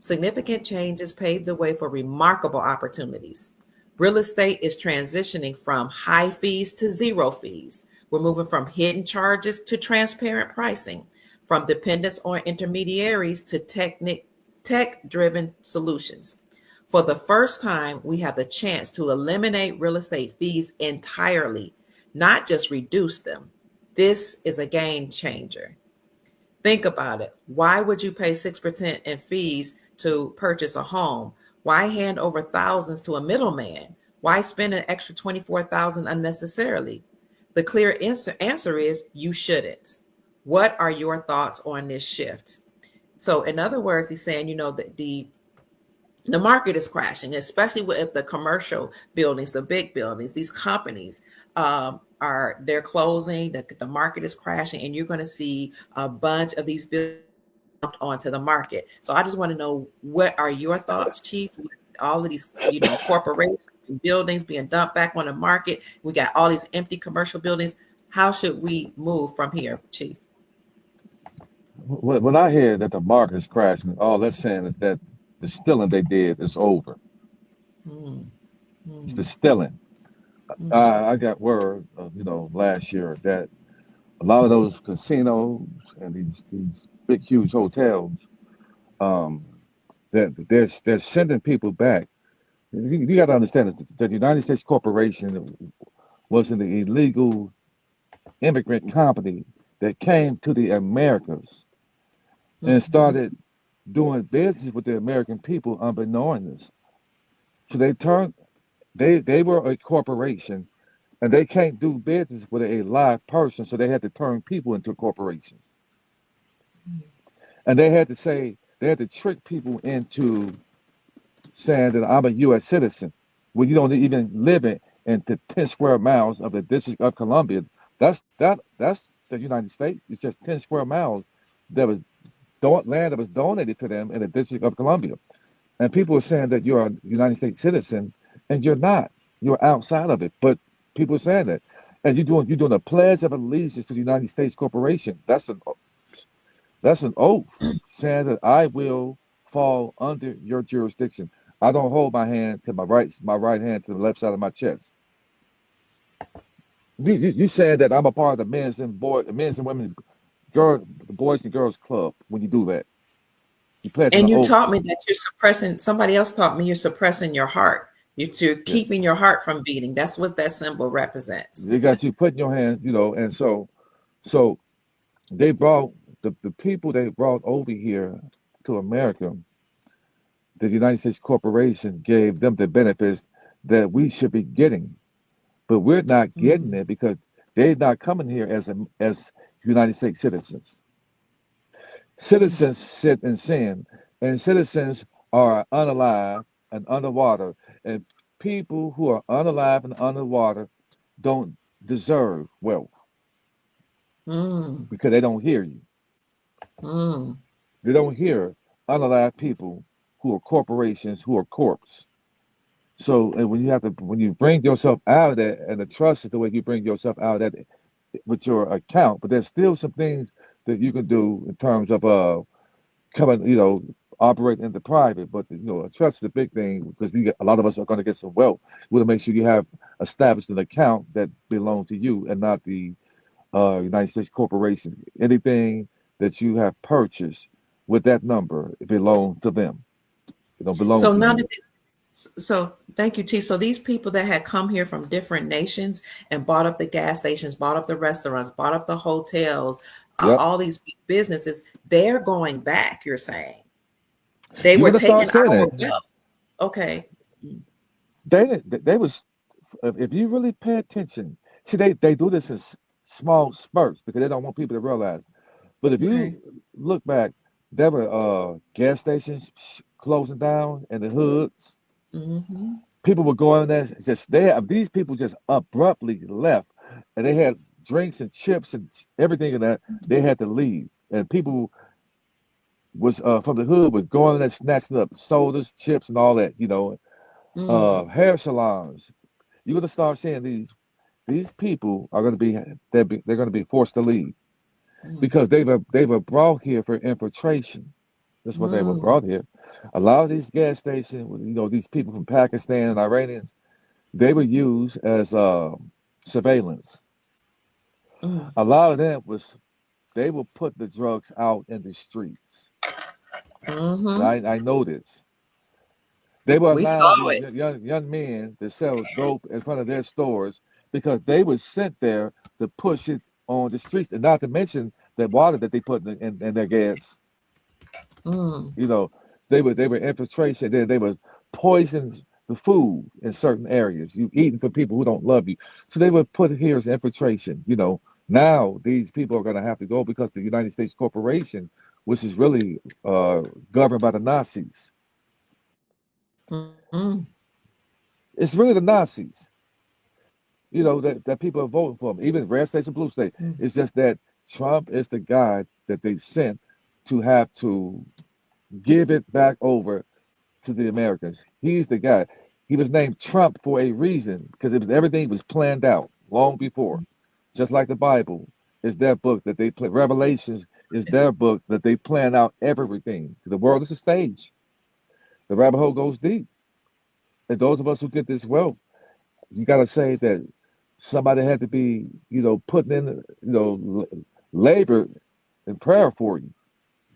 Significant changes paved the way for remarkable opportunities. Real estate is transitioning from high fees to zero fees. We're moving from hidden charges to transparent pricing, from dependence on intermediaries to tech-driven solutions. For the first time, we have the chance to eliminate real estate fees entirely, not just reduce them. This is a game changer. Think about it. Why would you pay 6% in fees to purchase a home? Why hand over thousands to a middleman? Why spend an extra $24,000 unnecessarily? The clear answer is you shouldn't. What are your thoughts on this shift? So in other words, he's saying, that the market is crashing, especially with the commercial buildings, the big buildings, these companies they're closing, the market is crashing, and you're going to see a bunch of these buildings dumped onto the market. So I just want to know, what are your thoughts, Chief? All of these, corporations and buildings being dumped back on the market. We got all these empty commercial buildings. How should we move from here, Chief? When I hear that the market is crashing, all that's saying is that the stealing they did is over. Mm, It's the mm, stealing. mm, I got word, last year that a lot of those casinos and these big, huge hotels, um, that they're sending people back. You got to understand that the United States corporation was an illegal immigrant company that came to the Americas and mhm, started doing business with the American people unbeknownst. So they were a corporation and they can't do business with a live person, so they had to turn people into corporations. And they had to trick people into saying that I'm a U.S. citizen when you don't even live in the 10 square miles of the District of Columbia. That's the United States. It's just 10 square miles that was land that was donated to them in the District of Columbia. And people are saying that you're a United States citizen, and you're not. You're outside of it. But people are saying that. And you're doing a pledge of allegiance to the United States Corporation. That's an oath saying that I will fall under your jurisdiction. I don't hold my right hand to the left side of my chest. You said that I'm a part of the men's and women's the boys and girls club when you do that. You pledge an And you oath. taught me that you're suppressing, somebody else taught me you're suppressing your heart. You're Yeah. keeping your heart from beating. That's what that symbol represents. They got you putting your hands, and so they brought the people they brought over here to America. The United States corporation gave them the benefits that we should be getting, but we're not getting Mm, it because they're not coming here as United States citizens. mm, Citizens sit in sin, and citizens are unalive and underwater, and people who are unalive and underwater don't deserve wealth mm, because they don't hear you. mm. They don't hear unalive people who are corporations who are corpse. So, and when you bring yourself out of that, and the trust is the way you bring yourself out of that with your account, but there's still some things that you can do in terms of coming, operate in the private. But a trust is the big thing because a lot of us are going to get some wealth. We want to make sure you have established an account that belongs to you and not the United States corporation. Anything that you have purchased with that number, it belongs to them. It don't belong So to none you. of this. So thank you, Chief. So these people that had come here from different nations and bought up the gas stations, bought up the restaurants, bought up the hotels, Yep. all these big businesses, they're going back. You're saying they You're were gonna start taking seeing our that. wealth. Okay. They was if you really pay attention. See, they do this in small spurts because they don't want people to realize. But if Okay. you look back, there were gas stations closing down in the hoods. Mm-hmm. People were going there. Just these people just abruptly left, and they had drinks and chips and everything in that. They had to leave, and people was from the hood was going there snatching up sodas, chips, and all that. Mm, Hair salons. You're gonna start seeing these people are gonna be they're gonna be forced to leave mm, because they were brought here for infiltration. That's what they were mm, brought here. A lot of these gas stations, these people from Pakistan and Iranians, they were used as surveillance. mm. A lot of them was they will put the drugs out in the streets. Mm-hmm. I know this. They will We saw allow these it. young men to sell dope in front of their stores because they were sent there to push it on the streets, and not to mention the water that they put in their gas. Mm, You know, they were infiltration. They were poisoned the food in certain areas. You eating for people who don't love you, so they were put here as infiltration. Now these people are going to have to go because the United States corporation, which is really governed by the Nazis, mm, it's really the Nazis. That people are voting for him, even red states and blue states. mm, It's just that Trump is the guy that they sent to have to give it back over to the Americans. He's the guy. He was named Trump for a reason because everything was planned out long before. Just like the Bible is their book that they play. Revelations is their book that they plan out everything. The world is a stage. The rabbit hole goes deep. And those of us who get this wealth, you got to say that somebody had to be, putting in, labor and prayer for you,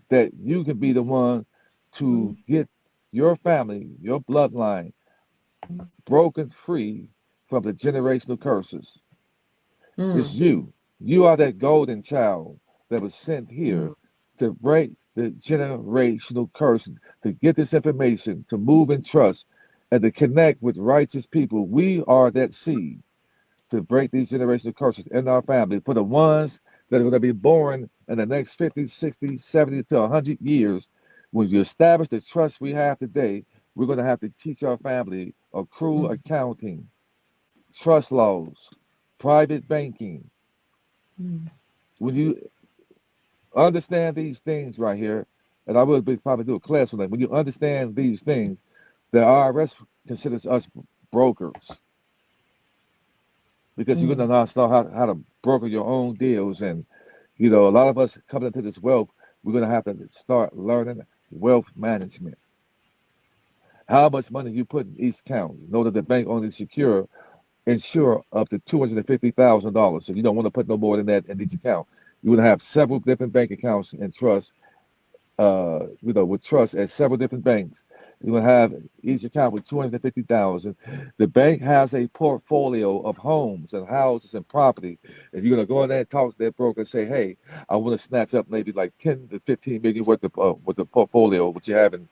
that you can be the one to mm, get your family, your bloodline broken free from the generational curses. It's mm, you. You are that golden child that was sent here mm, to break the generational curse, to get this information, to move in trust, and to connect with righteous people. We are that seed to break these generational curses in our family for the ones that are going to be born in the next 50, 60, 70 to 100 years. When you establish the trust we have today, we're going to have to teach our family accrue mm, accounting, trust laws, private banking. mm. When you understand these things right here, and I will probably do a class on that. When you understand these things, the IRS considers us brokers because you're going Mm. to now start how to broker your own deals. And, a lot of us coming into this wealth, we're going to have to start learning wealth management. How much money you put in each account. Know that the bank only insure up to $250,000. So you don't want to put no more than that in each account. You would have several different bank accounts and trust, with trust at several different banks. You will have each account with 250,000. The bank has a portfolio of homes and houses and property. If you're gonna go in there and talk to that broker and say, "Hey, I want to snatch up maybe like 10 to 15 million worth of with the portfolio what you have," and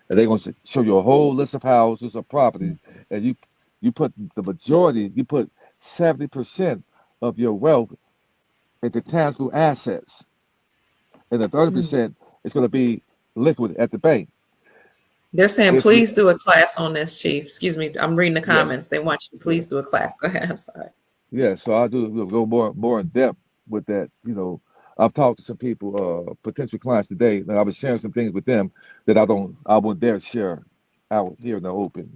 they're gonna show you a whole list of houses or properties, and you put the majority, you put 70% of your wealth into tangible assets, and the Mm. 30% is going to be liquid at the bank. They're saying, If you, please do a class on this, Chief. Excuse me. I'm reading the yeah, comments. They want you to please do a class. Go ahead. I'm sorry. yeah. So I do we'll go more in depth with that. I've talked to some people, potential clients today, and I was sharing some things with them that I wouldn't dare share out here in the open.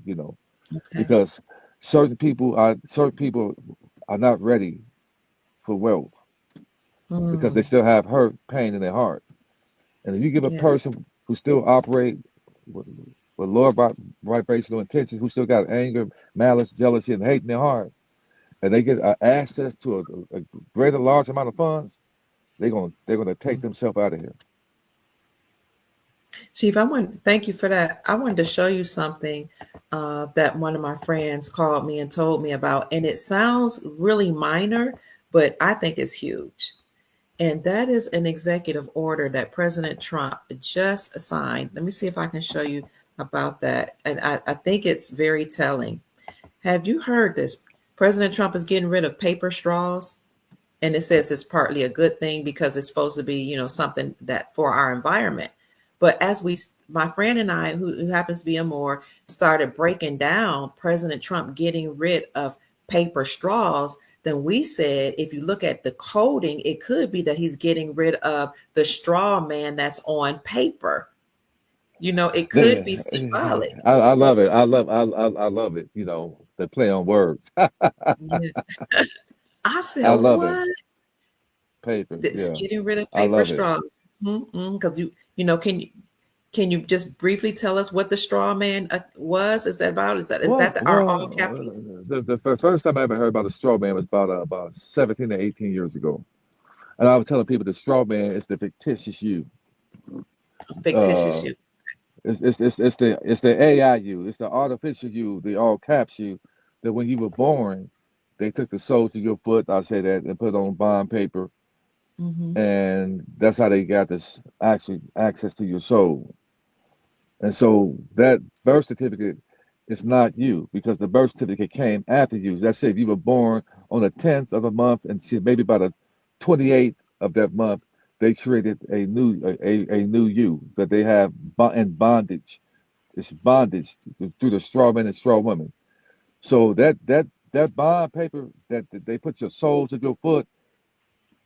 Okay. Because certain people are not ready for wealth because they Mm. still have hurt, pain in their heart. And if you give a Yes. person who still operate with, with lower vibrational intentions, who still got anger, malice, jealousy, and hate in their heart, and they get access to a greater, large amount of funds, they're gonna take themselves out of here. Chief, thank you for that. I wanted to show you something that one of my friends called me and told me about, and it sounds really minor, but I think it's huge. And that is an executive order that President Trump just signed. Let me see if I can show you about that. And I think it's very telling. Have you heard this? President Trump is getting rid of paper straws. And it says it's partly a good thing because it's supposed to be, something that for our environment. But as my friend and I, who happens to be a Moore, started breaking down President Trump getting rid of paper straws, then we said, if you look at the coding, it could be that he's getting rid of the straw man that's on paper. It could be symbolic. I love it. I love it. The play on words. Yeah. I said, I love it. what? Paper. That's Yeah, getting rid of I paper love it. straws. Because can you just briefly tell us what the straw man was? Is that about? Is that our all capitals? The first time I ever heard about a straw man was about 17 to 18 years ago, and I was telling people the straw man is the fictitious you. Fictitious Uh, you. it's the AI you. It's the artificial you. The all caps you. That when you were born, they took the soul to your foot. I say that and put it on bond paper, Hmm. and that's how they got this actually access to your soul. And so that birth certificate is not you because the birth certificate came after you. Let's say if you were born on the 10th of a month and see maybe by the 28th of that month, they created a new you that they have in bondage. It's bondage through the straw man and straw woman. So that bond paper that they put your soul to your foot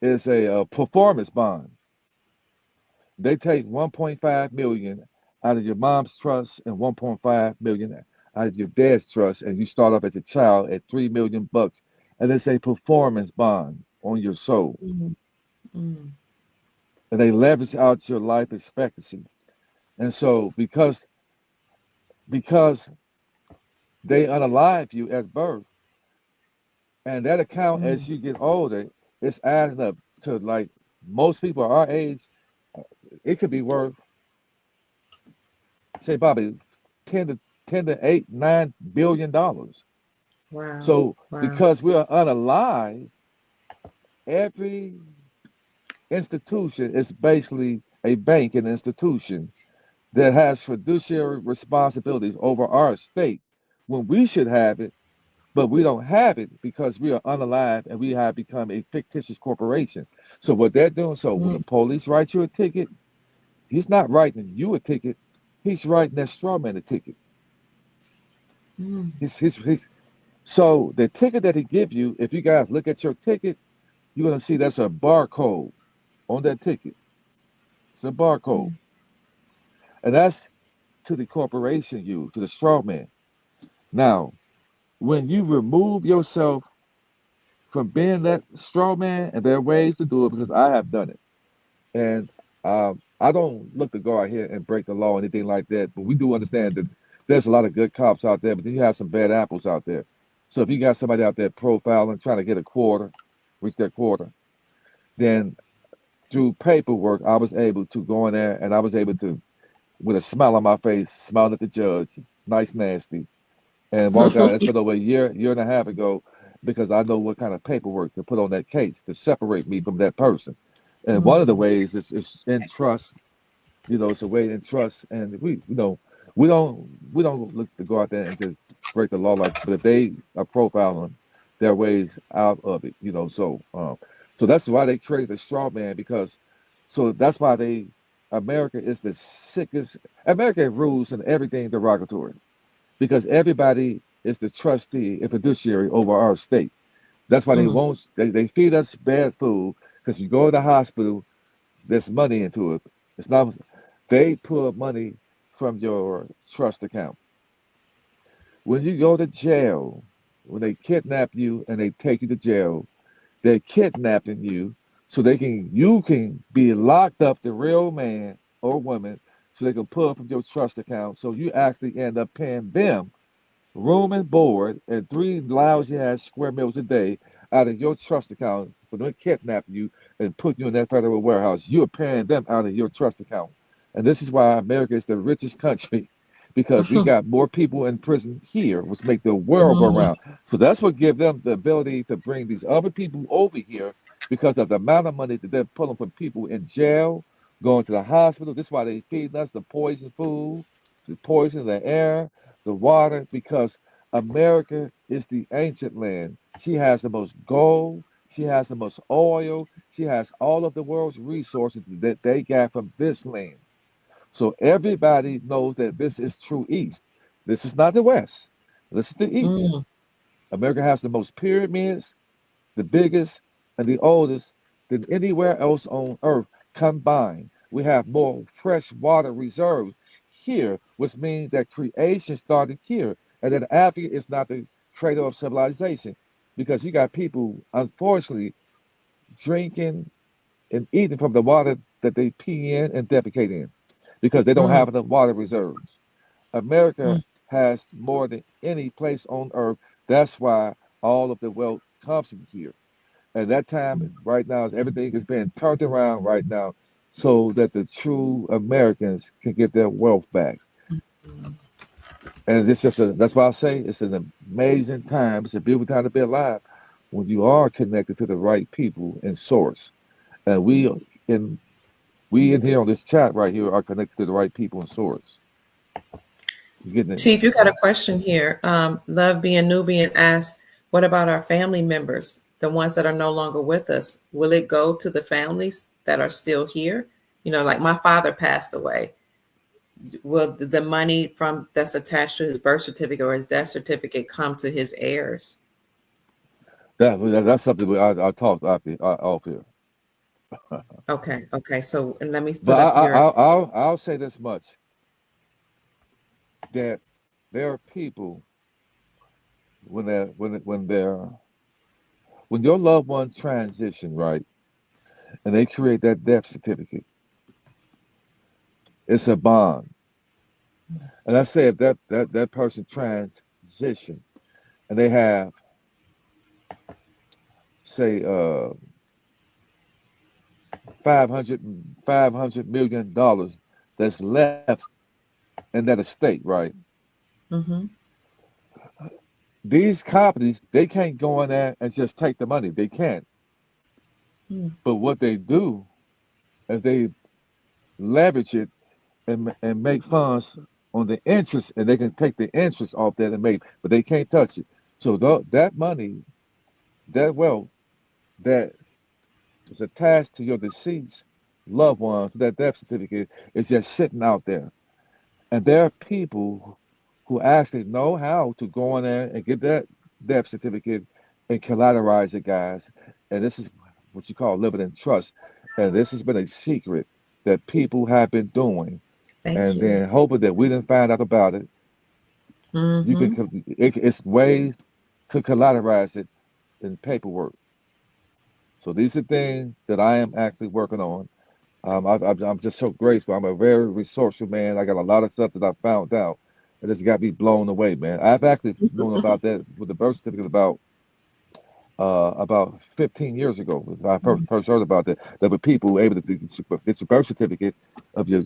is a performance bond. They take 1.5 million out of your mom's trust and 1.5 million out of your dad's trust, and you start off as a child at 3 million bucks, and it's a performance bond on your soul, Mm, mm, and they leverage out your life expectancy. And so because they unalive you at birth, and that account mm. as you get older, it's adding up to like most people our age, it could be worth say probably 10 to 8, $9 billion. Wow. So Wow. because we are unalive, every institution is basically a banking institution that has fiduciary responsibilities over our estate when we should have it, but we don't have it because we are unalive and we have become a fictitious corporation. So what they're doing, so when the Mm, police write you a ticket, he's not writing you a ticket, he's writing that straw man a ticket. mm, He's So the ticket that he give you, if you guys look at your ticket, you're gonna see that's a barcode on that ticket. It's a barcode, mm, and that's to the corporation you, to the straw man. Now, when you remove yourself from being that straw man, and there are ways to do it because I have done it, and I don't look to go out here and break the law or anything like that, but we do understand that there's a lot of good cops out there, but then you have some bad apples out there. So if you got somebody out there profiling, trying to get a quarter, reach that quarter, then through paperwork, I was able to go in there and I was able to, with a smile on my face, smile at the judge, nice, nasty, and walked out. It's been over a year and a half ago because I know what kind of paperwork to put on that case to separate me from that person. And one of the mm, ways is in trust. It's a way in trust, and we don't look to go out there and just break the law like. But if they are profiling, there are ways out of it. So that's why they created the straw man because, so that's why America is the sickest. America rules in everything derogatory because everybody is the trustee and fiduciary over our state. That's why they mm, won't. They feed us bad food because you go to the hospital, there's money into it. It's not. They pull money from your trust account. When you go to jail, when they kidnap you and they take you to jail, they're kidnapping you so you can be locked up, the real man or woman, so they can pull from your trust account. So you actually end up paying them room and board and three lousy ass square meals a day out of your trust account for them kidnapping you and putting you in that federal warehouse. You're paying them out of your trust account. And this is why America is the richest country because we got more people in prison here, which make the world go Mhm. around. So that's what gives them the ability to bring these other people over here because of the amount of money that they're pulling from people in jail, going to the hospital. This is why they feed us the poison food, the poison in the air, the water, because America is the ancient land. She has the most gold, she has the most oil, she has all of the world's resources that they got from this land. So everybody knows that this is true East. This is not the West. This is the East. Mm. America has the most pyramids, the biggest and the oldest than anywhere else on earth combined. We have more fresh water reserves here, which means that creation started here, and that Africa is not the cradle of civilization because you got people, unfortunately, drinking and eating from the water that they pee in and defecate in because they don't Mm. have enough water reserves. America Mm. has more than any place on earth. That's why all of the wealth comes from here. At that time, right now, everything is being turned around right now so that the true Americans can get their wealth back. And it's just that's why I say it's an amazing time. It's a beautiful time to be alive when you are connected to the right people and source. And in we in here on this chat right here are connected to the right people and source. You getting it? Chief, you got a question here. Love being Nubian asks, what about our family members, the ones that are no longer with us? Will it go to the families that are still here? Like my father passed away. Will the money from that's attached to his birth certificate or his death certificate come to his heirs? That's something I talked off here. Okay, okay. So and let me But put up your I'll say this much that there are people when your loved one transition right and they create that death certificate, it's a bond. And I say if that person transition and they have say 500 million dollars that's left in that estate, right? hmm These companies they can't go in there and just take the money. They can't. But what they do is they leverage it and make funds on the interest, and they can take the interest off that and make, but they can't touch it. So that money, that wealth that is attached to your deceased loved ones, that death certificate is just sitting out there. And there are people who actually know how to go in there and get that death certificate and collateralize it, guys. And this is what you call living in trust. And this has been a secret that people have been doing Thank and you. then hoping that we didn't find out about it. You hmm can it's ways to collateralize it in paperwork. So these are things that I am actually working on. I'm just so grateful. I'm a very resourceful man. I got a lot of stuff that I found out, and it's got me blown away, man. I've actually known about that with the birth certificate about 15 years ago. When I first heard about that. There were people who were able to get your birth certificate of your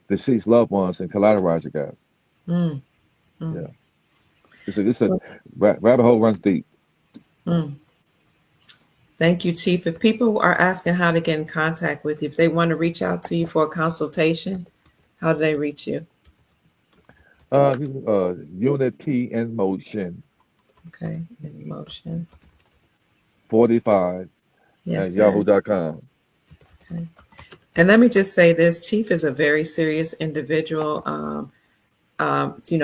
deceased loved ones and collateralize it, guys. mm Yeah, it's a rabbit hole runs deep. mm. Thank you, Chief. If people are asking how to get in contact with you, if they want to reach out to you for a consultation, how do they reach you? Unity in Motion Okay, in motion. 45 Yes, at sir. yahoo.com. Okay. And let me just say this: Chief is a very serious individual.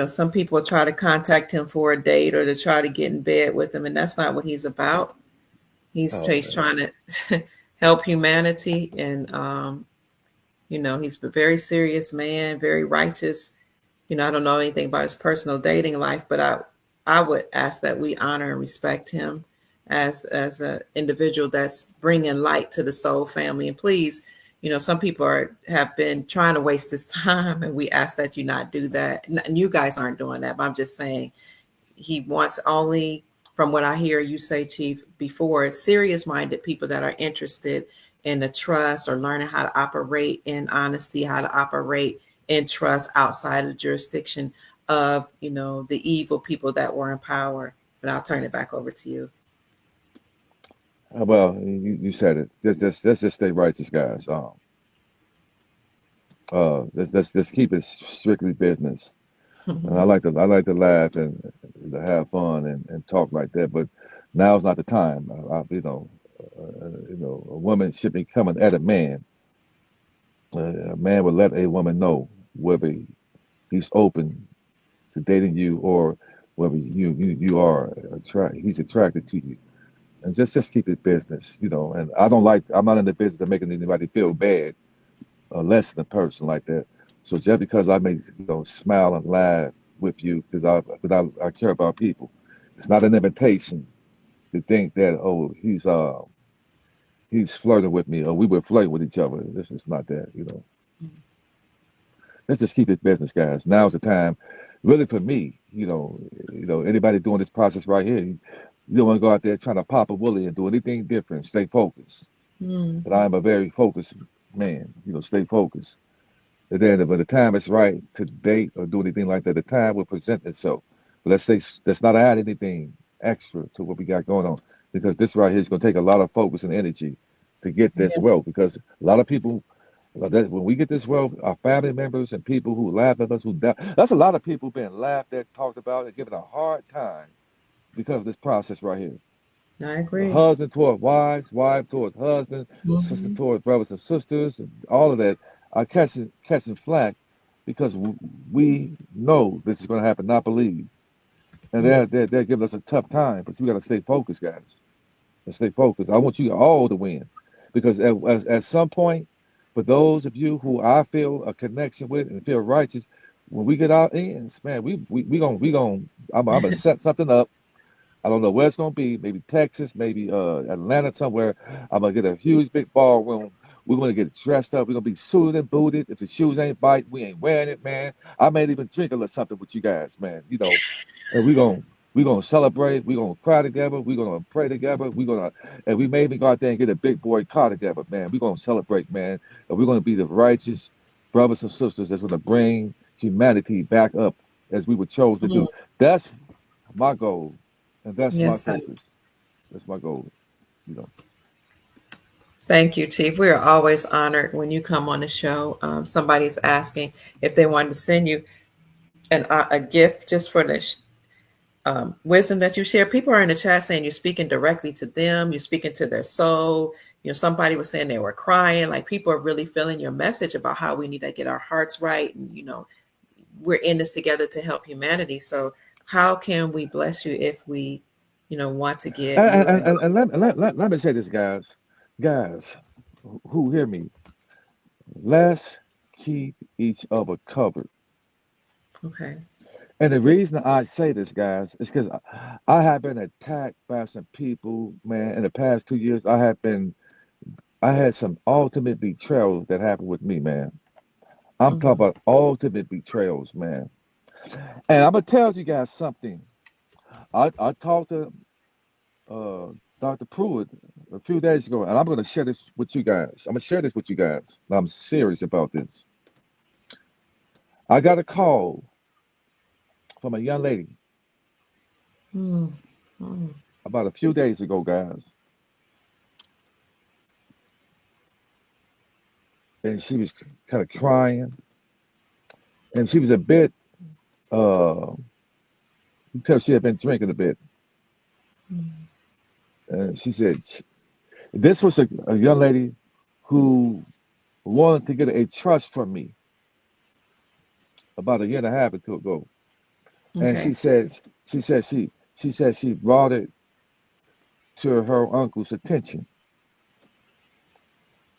Some people try to contact him for a date or to try to get in bed with him, and that's not what he's about. Oh He's man. trying to help humanity, and he's a very serious man, very righteous. I don't know anything about his personal dating life, but I would ask that we honor and respect him as an individual that's bringing light to the soul family. And please, some people have been trying to waste this time, and we ask that you not do that. And you guys aren't doing that, but I'm just saying he wants only, from what I hear you say, Chief, before, serious minded people that are interested in the trust or learning how to operate in honesty, how to operate in trust outside of the jurisdiction of, the evil people that were in power. But I'll turn it back over to you. Well, you said it. Let's just stay righteous, guys. Let's keep it strictly business. And I like to laugh and to have fun and talk like that. But now's not the time. A woman should be coming at a man. A man would let a woman know whether he's open to dating you or whether you are he's attracted to you. And just keep it business. And I'm not in the business of making anybody feel bad or less than a person like that. So just because I may smile and laugh with you because I care about people, it's not an invitation to think that he's flirting with me or we were flirting with each other. This is not that. Let's just keep it business, guys. Now's the time, really for me. Anybody doing this process right here, you don't want to go out there trying to pop a woolly and do anything different. Stay focused. Mm. But I am a very focused man. Stay focused. And then when the time is right to date or do anything like that, the time will present itself. But let's not add anything extra to what we got going on because this right here is going to take a lot of focus and energy to get this Yes. wealth because a lot of people when we get this wealth, our family members and people who laugh at us, that's a lot of people being laughed at, talked about, and given a hard time because of this process right here. I The agree. husband toward wives, wife towards husband, sister Mm-hmm. toward brothers and sisters, and all of that are catching flack because we know this is going to happen, not believe. And they're giving us a tough time, but we got to stay focused, guys. Let's stay focused. I want you all to win because at some point, for those of you who I feel a connection with and feel righteous, when we get our ends, man, we gonna I'm gonna set something up. I don't know where it's gonna be. Maybe Texas, maybe Atlanta, somewhere. I'm gonna get a huge big ballroom. We're gonna get dressed up. We're gonna be suited and booted. If the shoes ain't bite, we ain't wearing it, man. I may even drink a little something with you guys, man. And we gonna celebrate. We're gonna cry together. We're gonna pray together. And we may even go out there and get a big boy car together, man. We're gonna celebrate, man. And we're gonna be the righteous brothers and sisters that's gonna bring humanity back up as we were chosen to Mm. do. That's my goal. And that's my Yes, sir. focus. That's my goal. You know. Thank you, Chief. We are always honored when you come on the show. Somebody's asking if they wanted to send you a gift just for the wisdom that you share. People are in the chat saying you're speaking directly to them. You're speaking to their soul. Somebody was saying they were crying. Like, people are really feeling your message about how we need to get our hearts right. And, we're in this together to help humanity. So how can we bless you if we, want to give And, you and, a and, and let me say this, guys. Guys who hear me, let's keep each other covered. okay. And the reason I say this, guys, is because I have been attacked by some people, man. In the past 2 years, I had some ultimate betrayals that happened with me, man. I'm talking Mm-hmm. about ultimate betrayals, man. And I'm gonna tell you guys something. I talked to uh, Dr. Pruitt a few days ago, and I'm gonna share this with you guys. I'm gonna share this with you guys. I'm serious about this. I got a call from a young lady Mm-hmm. about a few days ago, guys, and she was kind of crying, and she was a bit. You tell she had been drinking a bit, and she said this was a young lady who wanted to get a trust from me about a year and a half or two ago, and Okay. she said she brought it to her uncle's attention,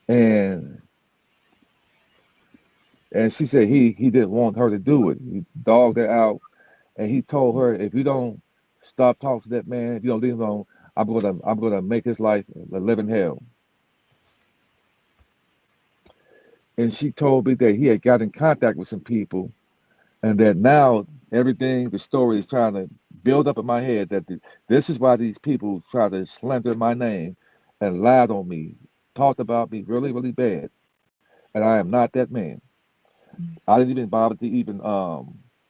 and she said he didn't want her to do it. He dogged her out, and he told her, if you don't stop talking to that man, if you don't leave him alone, I'm gonna make his life a living hell. and she told me that he had got in contact with some people, and that now everything, the story is trying to build up in my head that this is why these people try to slander my name and lied on me, talked about me really, really bad, and I am not that man. I didn't even bother to even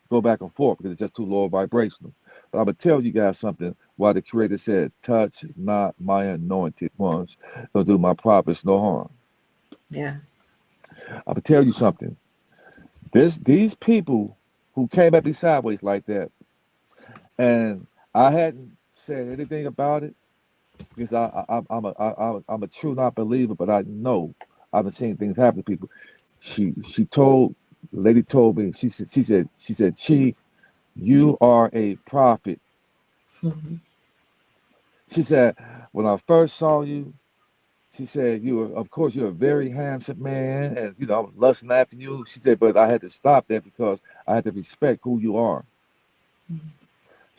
go back and forth because it's just too low vibrational. But I'm gonna tell you guys something. Why the Creator said, "Touch not my anointed ones, don't do my prophets no harm." Yeah. I'm gonna tell you something. These people who came at me sideways like that, and I hadn't said anything about it because I'm a true not believer, but I know I've been seeing things happen to people. She told the lady told me she said Chief, you are a prophet. Mhm. She said when I first saw you, she said you were, of course, you're a very handsome man, and I was lusting after you. She said, but I had to stop that because I had to respect who you are.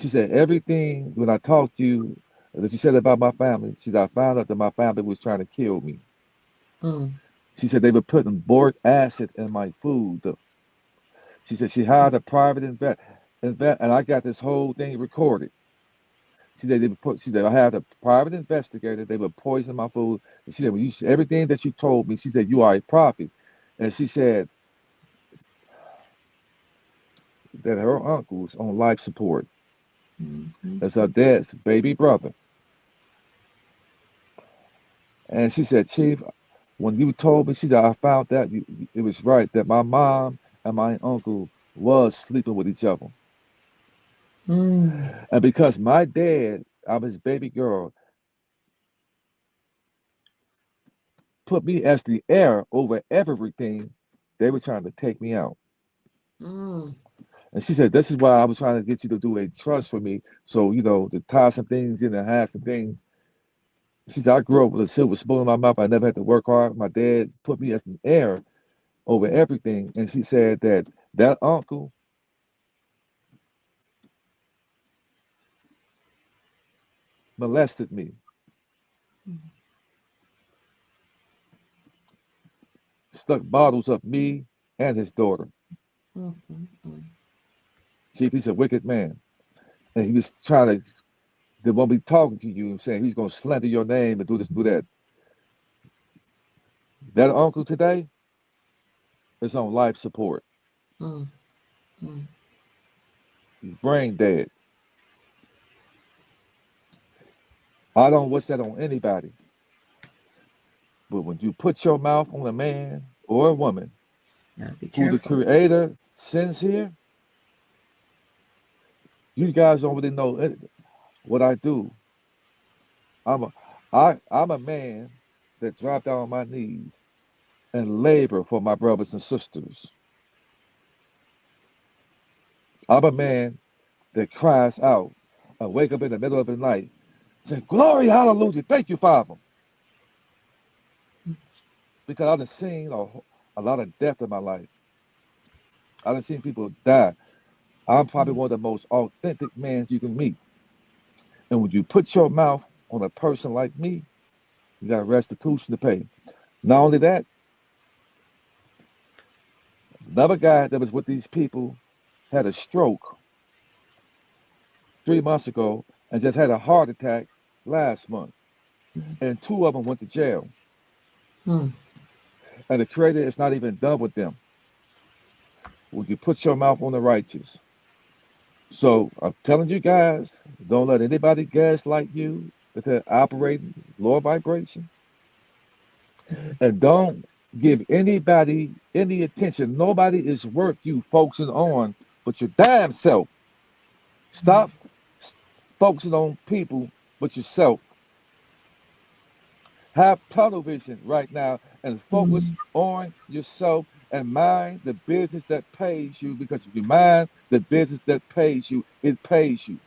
She said everything when I talked to you that she said about my family. She said I found out that my family was trying to kill me. Mm. She said they were putting boric acid in my food. She said she hired a private and I got this whole thing recorded. She said she said I had a private investigator. They would poison my food. And she said, well, everything that you told me, she said you are a prophet, and she said that her uncle's on life support. Mhm. That's her dad's baby brother. And she said, Chief, when you told me, she said, I found out it was right that my mom and my uncle was sleeping with each other. Mm. And because my dad, I'm his baby girl, put me as the heir over everything, they were trying to take me out. Mm. And she said, this is why I was trying to get you to do a trust for me. So, to tie some things in and have some things. She said, I grew up with a silver spoon in my mouth. I never had to work hard. My dad put me as an heir over everything. And she said that uncle molested me, stuck bottles up me and his daughter. Mm. Mm. See, he's a wicked man. And he was trying to, they won't be talking to you and saying he's going to slander your name and do this, do that. That uncle today is on life support. Mm. Mm. He's brain dead. I don't wish that on anybody. But when you put your mouth on a man or a woman Gotta be who the careful. Creator sends here, you guys don't really know what I do. I'm a I'm a man that dropped down on my knees and labor for my brothers and sisters. I'm a man that cries out and wake up in the middle of the night saying, Glory, hallelujah, thank you, Father. Because I've seen a lot of death in my life. I've seen people die. I'm probably Mm. one of the most authentic men you can meet. And when you put your mouth on a person like me, you got restitution to pay. Not only that, another guy that was with these people had a stroke 3 months ago and just had a heart attack last month. And two of them went to jail. Mm. And the Creator is not even done with them. When you put your mouth on the righteous. So I'm telling you guys, don't let anybody gaslight you with that operating lower vibration. And don't give anybody any attention. Nobody is worth you focusing on but your damn self. Stop focusing on people but yourself. Have tunnel vision right now and focus Mm. on yourself and mind the business that pays you, because if you mind the business that pays you, it pays you.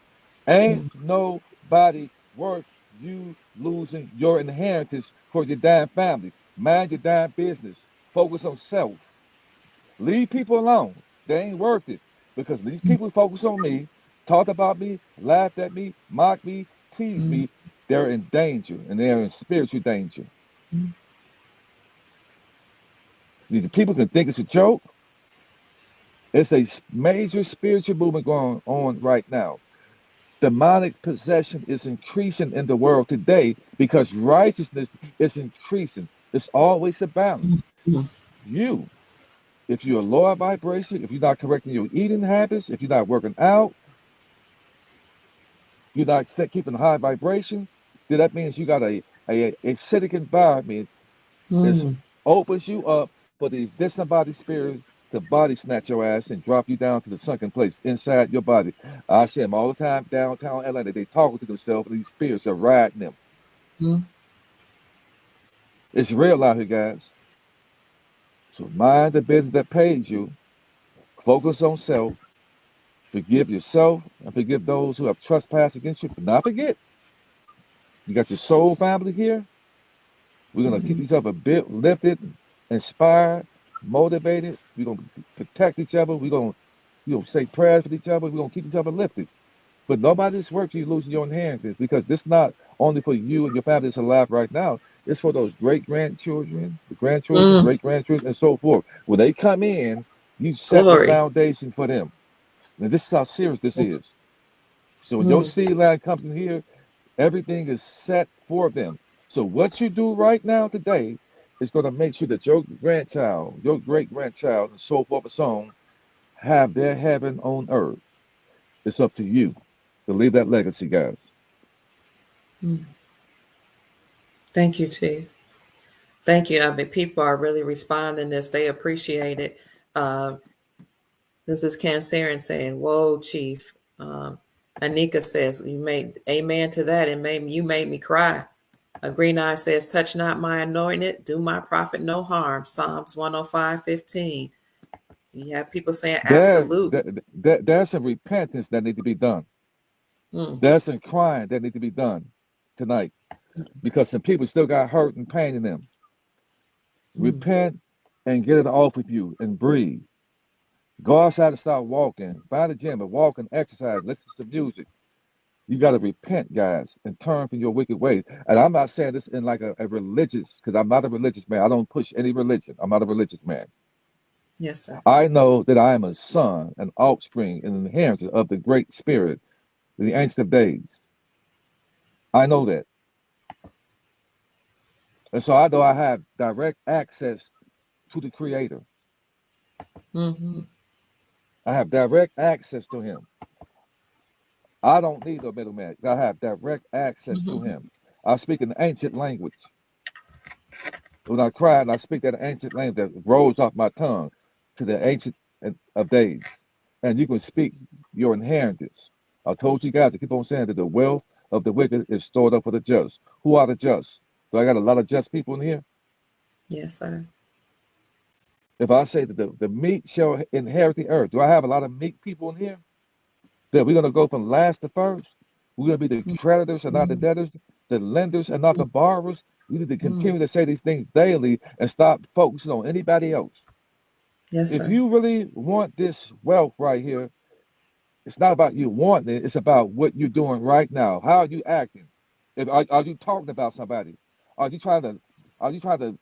Ain't Mm. nobody worth you losing your inheritance for your damn family. Mind your damn business. Focus on self. Leave people alone. They ain't worth it. Because these people focus on me, talk about me, laughed at me, mocked me, teased Mm. me, they're in danger and they're in spiritual danger. Mm. The people can think it's a joke. It's a major spiritual movement going on right now. Demonic possession is increasing in the world today because righteousness is increasing. It's always a balance. Mhm. You, if you're a lower vibration, if you're not correcting your eating habits, if you're not working out, you're not keeping high vibration, then that means you got a acidic environment that Mhm. opens you up for these disembodied spirits to body snatch your ass and drop you down to the sunken place inside your body. I see them all the time downtown Atlanta. They talking to themselves, and these spirits are riding them. Mhm. It's real out here, guys. So mind the business that pays you. Focus on self. Forgive yourself and forgive those who have trespassed against you. But not forget, you got your soul family here. We're gonna keep Mhm. each other built, lifted, inspired, motivated. We're gonna protect each other. We're gonna say prayers for each other. We're gonna keep each other lifted. But nobody's work for you losing your inheritance because this not only for you and your family that's alive right now. It's for those great grandchildren, the grandchildren, Mm. great grandchildren, and so forth. When they come in, you set the Glory. foundation for them. And this is how serious this is. So when your Mm. seed line comes in here, everything is set for them. So what you do right now today is going to make sure that your grandchild, your great grandchild, and so forth and so on, have their heaven on earth. It's up to you to leave that legacy, guys. Mm. Thank you, Chief. Thank you. I mean, people are really responding this. They appreciate it. Um, this is Cancerian saying, "Whoa, Chief." Anika says, "You made amen to that, and you made me cry." A Green Eye says, "Touch not my anointed, do my prophet no harm." Psalms 105:15. You have people saying, There, "Absolute." there's some repentance that need to be done. Mm. There's some crying that need to be done tonight because some people still got hurt and pain in them. Mm. Repent and get it off of you and breathe. Go outside and start walking. Find a gym and walk and exercise. Listen to music. You got to repent, guys, and turn from your wicked ways. And I'm not saying this in like a religious, because I'm not a religious man. I don't push any religion. I'm not a religious man. Yes, sir. I know that I am a son, an offspring, and an inheritance of the Great Spirit, the Ancient of Days. I know that. And so I know I have direct access to the Creator. Mm-hmm. I have direct access to Him. I don't need a middleman. I have direct access to Him. I speak an ancient language. When I cry and I speak that ancient language that rolls off my tongue to the ancient of days. And you can speak your inheritance. I told you guys to keep on saying that the wealth of the wicked is stored up for the just. Who are the just? Do I got a lot of just people in here? Yes, sir. If I say that the meek shall inherit the earth, do I have a lot of meek people in here? That we're going to go from last to first? We're going to be the creditors and not the Mm-hmm. debtors, the lenders and not the borrowers? We need to Mm-hmm. continue to say these things daily and stop focusing on anybody else. Yes, If sir. you really want this wealth right here, it's not about you wanting it. It's about what you're doing right now. How are you acting? Are you talking about somebody? Are you trying to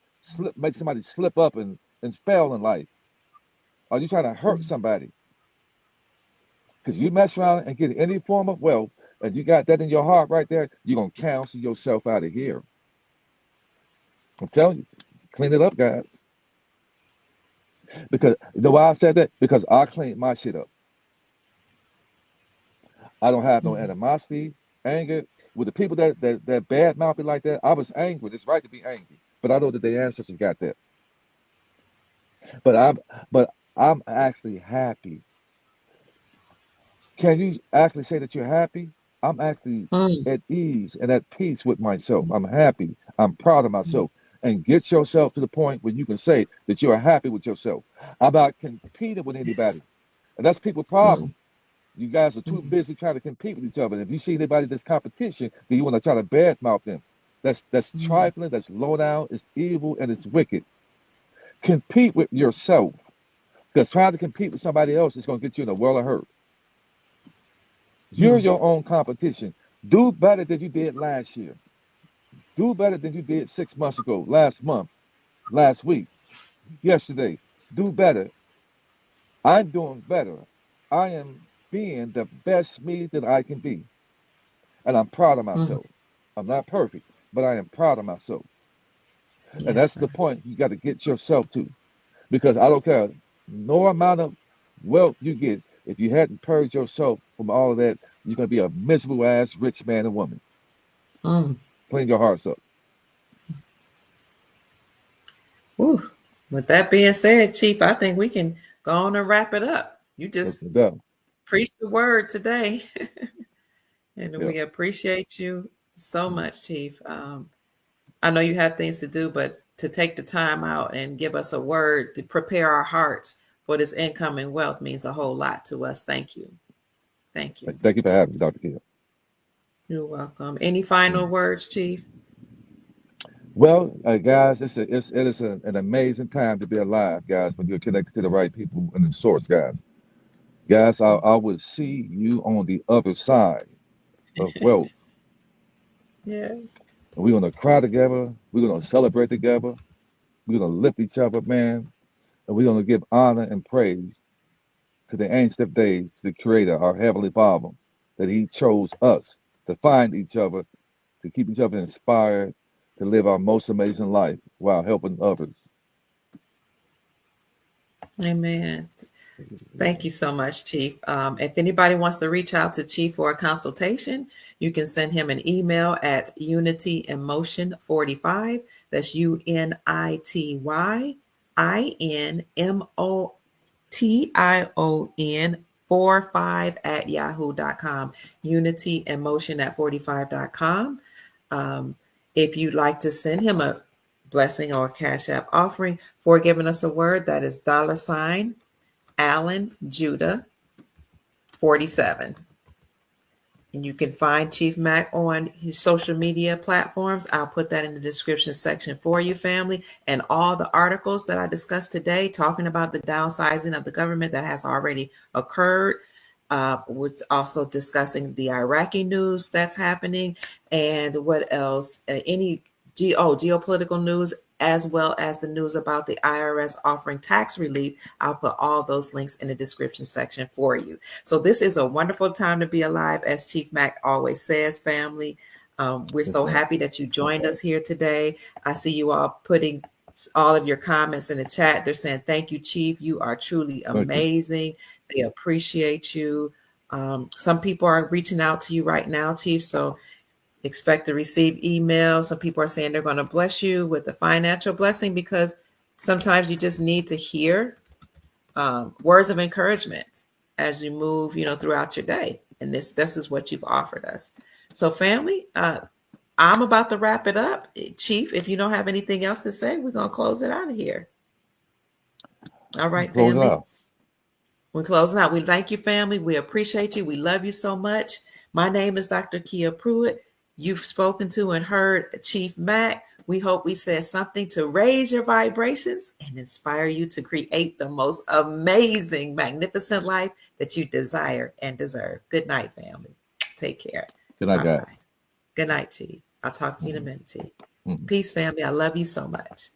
make somebody slip up and fail in life? Are you trying to hurt somebody? Because you mess around and get any form of wealth, and you got that in your heart right there, you're gonna cancel yourself out of here. I'm telling you, clean it up, guys. Because you know why I said that? Because I cleaned my shit up. I don't have no Mm-hmm. animosity, anger. With the people that bad mouth me like that, I was angry. It's right to be angry. But I know that their ancestors got that. But I'm actually happy. Can you actually say that you're happy? I'm actually Mm-hmm. at ease and at peace with myself. I'm happy. I'm proud of myself. And get yourself to the point where you can say that you are happy with yourself. I'm not competing with Yes. anybody. And that's people's Mm-hmm. problem. You guys are too busy trying to compete with each other. If you see anybody that's competition, then you want to try to badmouth them. That's Mm-hmm. trifling, that's low down, it's evil, and it's wicked. Compete with yourself. Because trying to compete with somebody else is going to get you in a world of hurt. You're Mm-hmm. your own competition. Do better than you did last year. Do better than you did 6 months ago, last month, last week. yesterday. Do better. I'm doing better. I am being the best me that I can be. And I'm proud of Mm. myself. I'm not perfect, but I am proud of myself. And Yes, that's the sir. point you got to get yourself to. Because I don't care, no amount of wealth you get, if you hadn't purged yourself from all of that, you're going to be a miserable ass rich man and woman. Mm. Clean your hearts up. Whew. With that being said, Chief, I think we can go on and wrap it up. You That's just the devil. preached the word today, and Yeah. we appreciate you so much, Chief. I know you have things to do, but to take the time out and give us a word to prepare our hearts for this incoming wealth means a whole lot to us. Thank you. Thank you. Thank you for having me, Dr. Kill. You're welcome. Any final words, Chief? Well, guys, it is an amazing time to be alive, guys, when you're connected to the right people and the source, guys. Guys, I will see you on the other side of wealth. Yes. And we're going to cry together. We're going to celebrate together. We're going to lift each other, man. And we're going to give honor and praise to the ancient of days, to the Creator, our Heavenly Father, that He chose us to find each other, to keep each other inspired, to live our most amazing life while helping others. Amen. Thank you so much, Chief. If anybody wants to reach out to Chief for a consultation, you can send him an email at unityemotion45. That's UNITYINMOTION 45 at yahoo.com. Unityemotion at 45.com. If you'd like to send him a blessing or cash app offering for giving us a word, that is $ Alan Judah 47. And you can find Chief Mac on his social media platforms. I'll put that in the description section for you, family. And all the articles that I discussed today, talking about the downsizing of the government that has already occurred. We're also discussing the Iraqi news that's happening, and what else? Any geopolitical news, as well as the news about the IRS offering tax relief. I'll put all those links in the description section for you. So this is a wonderful time to be alive, as Chief Mac always says, family. We're Yes, so ma'am. happy that you joined us here today. I see you all putting all of your comments in the chat. They're saying, thank you, Chief. You are truly Thank you. amazing. They appreciate you. Some people are reaching out to you right now, Chief. So expect to receive emails. Some people are saying they're going to bless you with a financial blessing, because sometimes you just need to hear words of encouragement as you move, throughout your day. And this is what you've offered us. So, family, I'm about to wrap it up. Chief, if you don't have anything else to say, we're going to close it out of here. All right, Close it family. out. We're closing out. We thank you, family. We appreciate you. We love you so much. My name is Dr. Kia Pruitt. You've spoken to and heard Chief Mac. We hope we said something to raise your vibrations and inspire you to create the most amazing, magnificent life that you desire and deserve. Good night, family. Take care. Good night, guys. Bye-bye. Good night, Chief. I'll talk to you in a minute, Chief. Mhm. Peace, family. I love you so much.